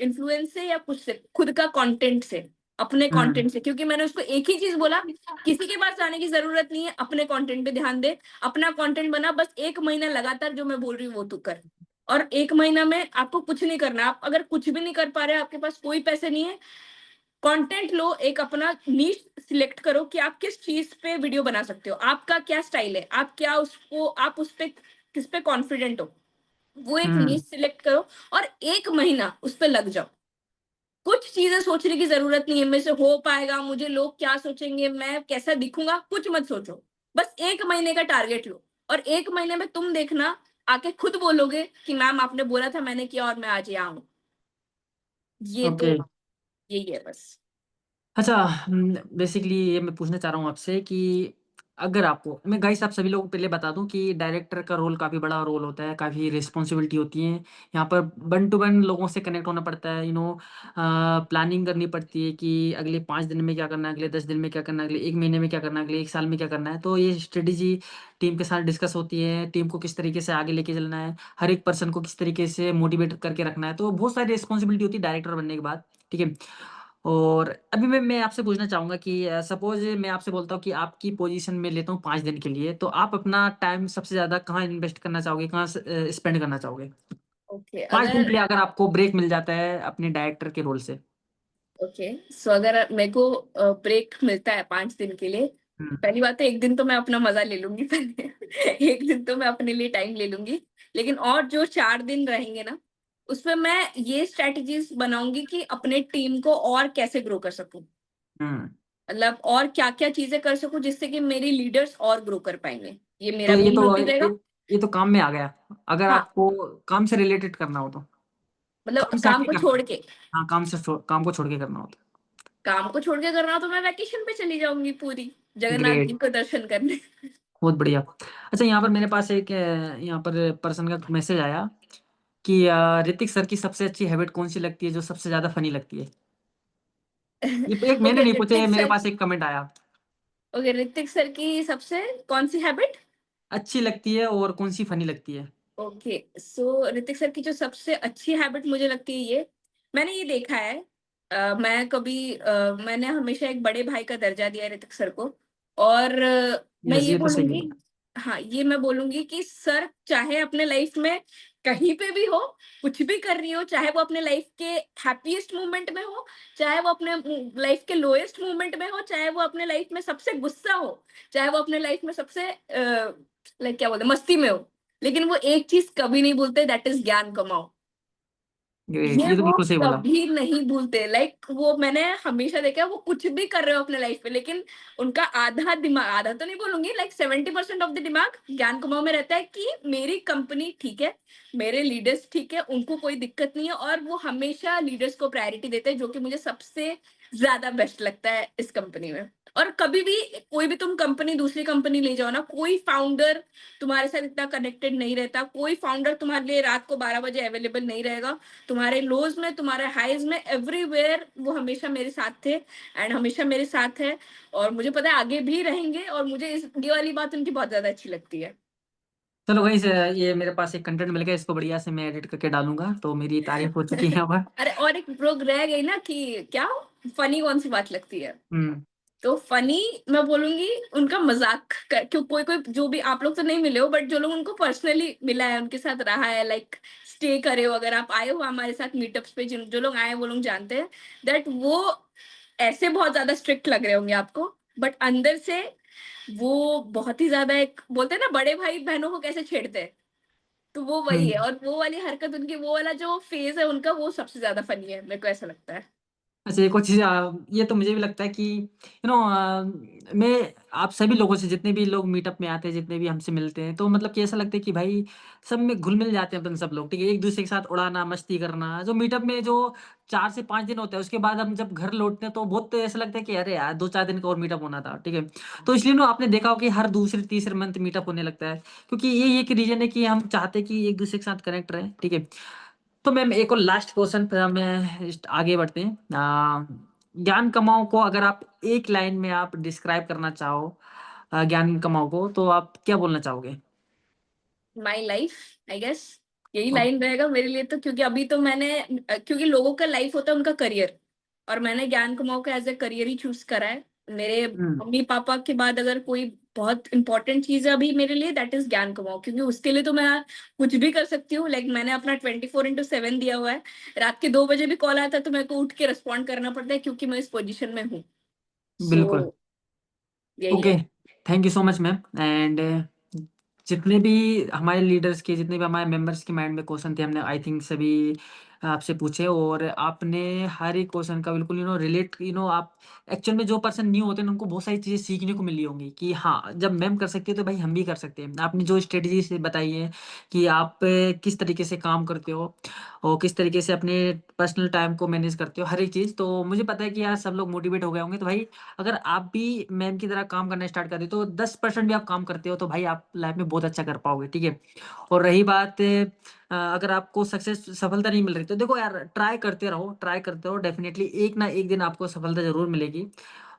इन्फ्लुएंस से या कुछ से, खुद का कंटेंट से, अपने हुँ, कंटेंट से, क्योंकि मैंने उसको एक ही चीज़ बोला, किसी के पास जाने की ज़रूरत नहीं है, अपने कंटेंट पे ध्यान दे, अपना कंटेंट बना, बस 1 महीना लगातार जो मैं बोल रही हूँ वो तू कर। और 1 महीना में आपको कुछ नहीं करना, आप अगर कुछ भी नहीं कर पा रहे हैं, आपके पास कोई पैसे नहीं है, कंटेंट लो, एक अपना नीश सिलेक्ट करो कि आप किस चीज़ पे वीडियो बना सकते हो, आपका क्या स्टाइल है, आप उस पे किस पे कॉन्फिडेंट हो, वो एक हुँ, नीश सिलेक्ट करो और 1 महीना उस पे लग जाओ। कुछ चीज़ें सोचने की ज़रूरत नहीं है, मेरे से हो पाएगा, मुझे लोग क्या सोचेंगे, मैं कैसा दिखूँगा, कुछ मत सोचो। बस 1 महीने का टारगेट लो और 1 महीने में तुम देखना, आके खुद बोलोगे कि मैम आपने बोला था मैंने किया और मैं आज यहाँ हूँ। ये तो ओके। यही है बस। अच्छा बेसिकली ये मैं पूछना चाह रहा हूँ आपसे कि अगर आपको मैं गाइस आप सभी लोगों को पहले बता दूँ कि डायरेक्टर का रोल काफ़ी बड़ा रोल होता है, काफ़ी रिस्पॉन्सिबिलिटी होती है। यहाँ पर वन टू वन लोगों से कनेक्ट होना पड़ता है, प्लानिंग करनी पड़ती है कि अगले 5 दिन में क्या करना है, अगले 10 दिन में क्या करना है, अगले 1 महीने में क्या करना है, अगले 1 साल में क्या करना है। तो ये स्ट्रेटेजी टीम के साथ डिस्कस होती है, टीम को किस तरीके से आगे लेके चलना है, हर एक पर्सन को किस तरीके से मोटिवेट करके रखना है। तो बहुत सारी रिस्पॉन्सिबिलिटी होती है डायरेक्टर बनने के बाद, ठीक है? और अभी मैं आपसे पूछना चाहूँगा कि सपोज़ मैं आपसे बोलता हूँ कि आपकी पोज़ीशन में लेता हूँ 5 दिन के लिए, तो आप अपना टाइम सबसे ज़्यादा कहाँ इन्वेस्ट करना चाहोगे? कहाँ स्पेंड करना चाहोगे? ओके, 5 दिन के अगर लिए अगर आपको ब्रेक मिल जाता है अपने डायरेक्टर के रोल से। ओके, सो अगर मेरे को ब्रेक मिलता है 5 दिन के लिए, हुँ, पहली बात तो 1 दिन तो मैं अपना मज़ा ले लूँगी पहले। 1 दिन तो मैं अपने लिए टाइम ले लूँगी। लेकिन और जो 4 दिन रहेंगे ना, उसमें मैं ये स्ट्रैटेजीज़ बनाऊँगी कि अपने टीम को और कैसे ग्रो कर सकूँ। हुँ। मतलब और क्या-क्या चीज़ें कर सकूँ जिससे कि मेरी लीडर्स और ग्रो कर पाएँगे। ये तो मेरा मेन मोटिव रहेगा। ये तो काम में आ गया। अगर हाँ, आपको काम से रिलेटेड करना हो तो? मतलब काम से काम हट के को करना छोड़ हो? के। हाँ, काम को छोड़ के करना हो तो। काम को छोड़ के करना हो तो मैं वैकेशन पे चली जाऊँगी पूरी, जगन्नाथ जी ग्रेट, को दर्शन करने। बहुत बढ़िया। अच्छा यहाँ पर मेरे पास एक यहाँ पर पर्सन का मैसेज आया कि ऋतिक सर की सबसे अच्छी हैबिट कौन-सी लगती है, जो सबसे ज़्यादा फ़नी लगती है? ये एक मैंने ओके, नहीं पूछा, ये मेरे पास एक कमेंट आया। ऋतिक सर की सबसे कौन-सी हैबिट? अच्छी लगती है और कौन-सी फ़नी लगती है? ओके, सो ऋतिक सर की जो सबसे अच्छी हैबिट मुझे लगती है ये, मैंने ये देखा है, मैंने हमेशा एक बड़े भाई का दर्जा दिया है ऋतिक सर को, और मैं यस, ये ये तो सही बोलूँगी, है। हाँ, ये मैं बोलूँगी कि सर चाहे अपने लाइफ में कहीं पे भी हो, कुछ भी कर रही हो, चाहे वो अपने लाइफ के हैप्पीएस्ट मोमेंट में हो, चाहे वो अपने लाइफ के लोएस्ट मोमेंट में हो, चाहे वो अपने लाइफ में सबसे गुस्सा हो, चाहे वो अपने लाइफ में सबसे लाइक क्या बोलते हैं मस्ती में हो, लेकिन वो एक चीज़ कभी नहीं भूलते, दैट इज़ ज्ञान कमाओ। ग्रेट, ये ये तो वो बिल्कुल सही बोला। कभी नहीं भूलते, लाइक वो मैंने हमेशा देखा है वो कुछ भी कर रहे हो अपने लाइफ में, लेकिन उनका आधा दिमाग, आधा तो नहीं बोलूँगी, लाइक 70% ऑफ द दिमाग ज्ञान कुमाऊँ में रहता है कि मेरी कंपनी ठीक है, मेरे लीडर्स ठीक है, उनको कोई दिक्कत नहीं है, और वो हमेशा लीडर्स को प्रायोरिटी देते हैं, जो कि मुझे सबसे ज़्यादा बेस्ट लगता है इस कंपनी में। और कभी भी कोई भी तुम कंपनी दूसरी कंपनी ले जाओ ना, कोई फाउंडर तुम्हारे साथ इतना कनेक्टेड नहीं रहता, कोई फाउंडर तुम्हारे लिए रात को 12 बजे अवेलेबल नहीं रहेगा। तुम्हारे लोज़ में, तुम्हारे हाइज़ में, एवरीवेयर वो हमेशा मेरे साथ थे एंड हमेशा मेरे साथ है, और मुझे पता है आगे भी रहेंगे, और मुझे ये वाली बात उनकी बहुत ज़्यादा अच्छी लगती है। चलो गाइस ये मेरे पास एक कंटेंट मिल गया, इसको बढ़िया से मैं एडिट करके डालूँगा, तो मेरी तारीफ़ हो चुकी है यहाँ पर। अरे और एक रोग रह गई ना कि क्या फनी कौन-सी बात लगती है? हुँ, तो फनी मैं बोलूँगी उनका मज़ाक क्यों, कोई-कोई जो भी आप लोग तो नहीं मिले हो, बट जो लोग उनको पर्सनली मिला है, उनके साथ रहा है, लाइक स्टे करे हो, अगर आप आए हो हमारे साथ मीटअप्स पे, जिन जो लोग आए हैं वो लोग जानते हैं दैट वो ऐसे बहुत ज़्यादा स्ट्रिक्ट लग रहे होंगे आपको, बट अंदर से वो बहुत ही ज़्यादा, एक बोलते हैं ना बड़े भाई-बहनों को कैसे छेड़ते हैं, तो वो वही है, हुँ। और वो वाली हरकत उनकी, वो वाला जो फेज़ है उनका, वो सबसे ज़्यादा फ़नी है, मेरे को ऐसा लगता है। अच्छा, एक और चीज़ ये तो मुझे भी लगता है कि मैं आप सभी लोगों से, जितने भी लोग मीटअप में आते हैं, जितने भी हमसे मिलते हैं, तो मतलब कि ऐसा लगता है कि भाई सब में घुल-मिल जाते हैं अपन सब लोग, ठीक है? एक-दूसरे के साथ उड़ाना, मस्ती करना, जो मीटअप में जो 4 से 5 दिन होता है, उसके बाद हम जब घर लौटते हैं, तो बहुत ऐसा लगता है कि अरे यार! 2-4 दिन का और मीटअप होना था, ठीक है? तो इसलिए ना आपने देखा हो कि हर दूसरे-तीसरे मंथ मीटअप होने लगता है, क्योंकि यही एक रीज़न है कि हम चाहते हैं कि एक-दूसरे के साथ कनेक्ट रहें, ठीक है? तो मैम एक और लास्ट क्वेश्चन पे हमें आगे बढ़ते हैं। ज्ञान कमाओ को अगर आप एक लाइन में आप डिस्क्राइब करना चाहो, ज्ञान कमाओ को, तो आप क्या बोलना चाहोगे? माई लाइफ, आई गेस यही ओ लाइन रहेगा मेरे लिए तो, क्योंकि अभी तो मैंने क्योंकि लोगों का लाइफ होता है उनका करियर, और मैंने ज्ञान कुमाऊं को एज ए करियर ही चूज करा है। मेरे हुँ, मम्मी पापा के बाद अगर कोई बहुत इंपॉर्टेंट चीज है अभी मेरे लिए, दैट इज ज्ञान कुमाऊं, क्योंकि उसके लिए तो मैं कुछ भी कर सकती हूँ। लाइक मैंने अपना 24/7 दिया हुआ है। रात के 2 बजे भी कॉल आता है तो मेरे को उठ के रिस्पॉन्ड करना पड़ता है, क्योंकि मैं इस पोजिशन में हूँ। बिल्कुल। सो यही ओके, है। Thank you so much ma'am. And जितने भी हमारे लीडर्स के, जितने भी हमारे मेंबर्स के माइंड में क्वेश्चन थे, हमने आई थिंक सभी आपसे पूछे, और आपने हर एक क्वेश्चन का बिल्कुल रिलेट, आप एक्चुअल में जो पर्सन न्यू होते हैं उनको बहुत सारी चीज़ें सीखने को मिली होंगी कि हाँ, जब मैम कर सकती है तो भाई हम भी कर सकते हैं। आपने जो स्ट्रेटजी से बताई है कि आप किस तरीके से काम करते हो और किस तरीके से अपने पर्सनल टाइम को मैनेज करते हो, हर एक चीज़, तो मुझे पता है कि यार सब लोग मोटिवेट हो गए होंगे। तो भाई अगर आप भी मैम की तरह काम करना स्टार्ट कर दें, तो 10% भी आप काम करते हो, तो भाई आप लाइफ में बहुत अच्छा कर पाओगे, ठीक है? और रही बात अगर आपको सफलता नहीं मिल रही, तो देखो यार, ट्राई करते रहो, डेफ़िनेटली एक ना एक दिन आपको सफलता ज़रूर मिलेगी।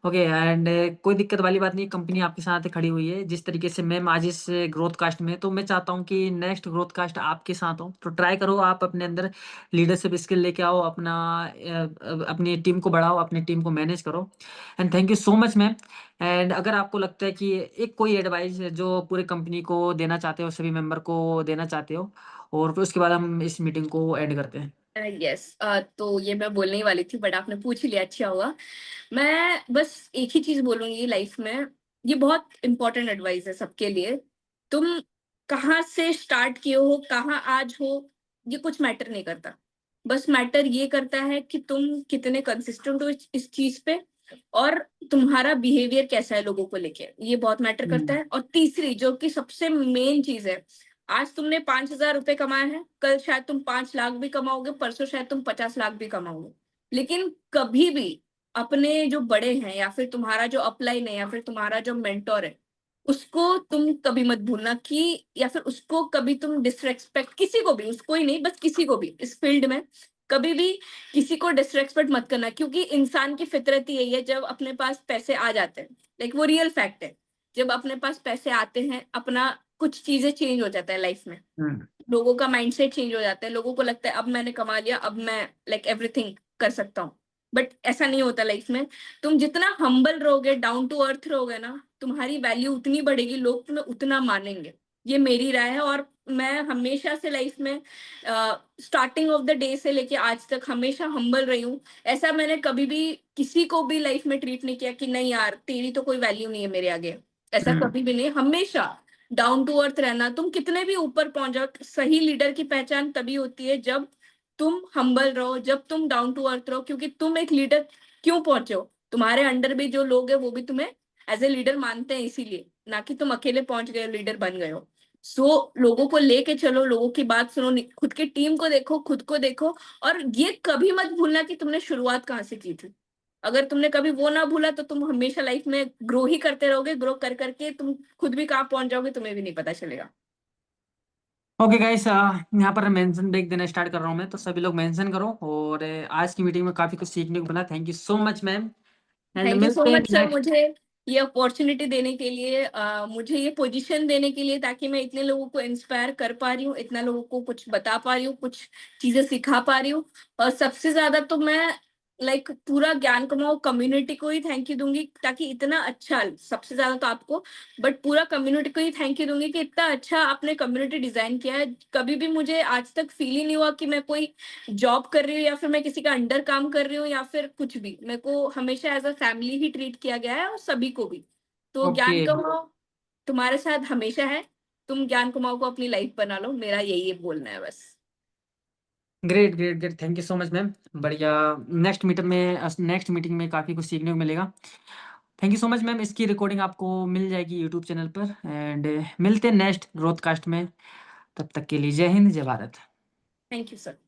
ओके, एंड कोई दिक्कत वाली बात नहीं, कंपनी आपके साथ खड़ी हुई है। जिस तरीके से मैम आज इस ग्रोथ कास्ट में है, तो मैं चाहता हूँ कि नेक्स्ट ग्रोथ कास्ट आपके साथ हो। तो ट्राई करो, आप अपने अंदर लीडरशिप स्किल लेके आओ, अपनी टीम को बढ़ाओ, अपनी टीम को मैनेज करो। And thank you so much ma'am. And अगर आपको लगता है कि एक कोई एडवाइस है जो पूरे कंपनी को देना चाहते हो, सभी मेंबर को देना चाहते हो, और फिर उसके बाद हम इस मीटिंग को एंड करते हैं। यस, तो ये मैं बोलने ही वाली थी, बट आपने पूछ ही लिया, अच्छा हुआ। मैं बस एक ही चीज बोलूंगी लाइफ में, ये बहुत इंपॉर्टेंट एडवाइस है सबके लिए। तुम कहाँ से स्टार्ट किए हो, कहाँ आज हो, ये कुछ मैटर नहीं करता। बस मैटर ये करता है कि तुम कितने कंसिस्टेंट हो इस चीज पे, और तुम्हारा बिहेवियर कैसा है लोगों को लेके, ये बहुत मैटर करता हुँ, है। और तीसरी जो कि सबसे मेन चीज है, आज तुमने 5,000 रुपए कमाए हैं, कल शायद तुम 5 लाख भी कमाओगे, परसों शायद तुम 50 लाख भी कमाओगे। लेकिन कभी भी अपने जो बड़े हैं, या फिर तुम्हारा जो अपलाइन है, या फिर तुम्हारा जो मेंटोर है, उसको तुम कभी मत भूलना कि, या फिर उसको कभी तुम डिसरेस्पेक्ट, किसी को भी, उसको ही नहीं बस किसी को भी इस फील्ड में कभी भी किसी को डिसरेस्पेक्ट मत करना, क्योंकि इंसान की फितरत ही यही है। जब अपने पास पैसे आ जाते हैं, लाइक वो रियल फैक्ट है, जब अपने पास पैसे आते हैं, अपना कुछ चीजें चेंज हो जाता है लाइफ में। हुँ, लोगों का माइंडसेट चेंज हो जाता है, लोगों को लगता है अब मैंने कमा लिया, अब मैं लाइक एवरीथिंग कर सकता हूँ। बट ऐसा नहीं होता लाइफ में। तुम जितना हम्बल रहोगे, डाउन टू अर्थ रहोगे ना, तुम्हारी वैल्यू उतनी बढ़ेगी, लोग तुम्हें उतना मानेंगे। ये मेरी राय है। और मैं हमेशा से लाइफ में स्टार्टिंग ऑफ द डे से लेके आज तक हमेशा हम्बल रही हूँ। ऐसा मैंने कभी भी किसी को भी लाइफ में ट्रीट नहीं किया कि नहीं यार तेरी तो कोई वैल्यू नहीं है मेरे आगे, ऐसा हुँ, कभी भी नहीं। हमेशा डाउन टू अर्थ रहना, तुम कितने भी ऊपर पहुंच जाओ, सही लीडर की पहचान तभी होती है जब तुम हम्बल रहो, जब तुम डाउन टू अर्थ रहो। क्योंकि तुम एक लीडर क्यों पहुंचे हो, तुम्हारे अंडर भी जो लोग हैं वो भी तुम्हें एज ए लीडर मानते हैं, इसीलिए, ना कि तुम अकेले पहुंच गए लीडर बन गए हो। सो लोगों को लेके चलो, लोगों की बात सुनो, खुद की टीम को देखो, खुद को देखो। और ये कभी मत भूलना कि तुमने शुरुआत कहाँ से की थी। अगर तुमने कभी वो ना भूला तो तुम हमेशा लाइफ में ग्रो ही करते रहोगे, ग्रो कर करके तुम खुद भी कहाँ पहुंच जाओगे तुम्हें भी नहीं पता चलेगा। ओके गाइस, यहाँ पर मेंशन ब्रेक देना स्टार्ट कर रहा हूँ मैं, तो सभी लोग मेंशन करो, और आज की मीटिंग में काफ़ी कुछ सीखने को मिला। Thank you so much ma'am, and thank you so मिलते हैं मच सर, नेक्स्ट। मुझे ये अपॉर्चुनिटी देने के लिए, मुझे ये पोजीशन देने के लिए, ताकि मैं इतने लोगों को इंस्पायर कर पा रही हूँ, इतना लोगों को कुछ बता पा रही हूँ, कुछ चीजें सिखा पा रही हूँ। और सबसे ज्यादा तो मैं लाइक पूरा ज्ञान कमाओ, कम्युनिटी को ही थैंक यू दूँगी, ताकि इतना अच्छा, सबसे ज़्यादा तो आपको, बट पूरा कम्युनिटी को ही थैंक यू दूँगी कि इतना अच्छा आपने कम्युनिटी डिज़ाइन किया है। कभी भी मुझे आज तक फ़ील ही नहीं हुआ कि मैं कोई जॉब कर रही हूँ या फिर मैं किसी का अंडर काम कर रही हूँ या फिर कुछ भी। मेरे को हमेशा as a family he treat किया गया है, और सभी को भी। तो ओके। ज्ञान कमाओ, तुम्हारे साथ हमेशा है, तुम ज्ञान कमाओ को अपनी लाइफ़ बना लो, मेरा यही बोलना है बस। Great, great, great. Thank you so much ma'am. बढ़िया। नेक्स्ट मीटिंग में काफ़ी कुछ सीखने को मिलेगा। Thank you so much ma'am. इसकी रिकॉर्डिंग आपको मिल जाएगी यूट्यूब चैनल पर, एंड मिलते हैं नेक्स्ट ब्रॉडकास्ट में। तब तक के लिए जय हिंद, जय भारत। Thank you sir.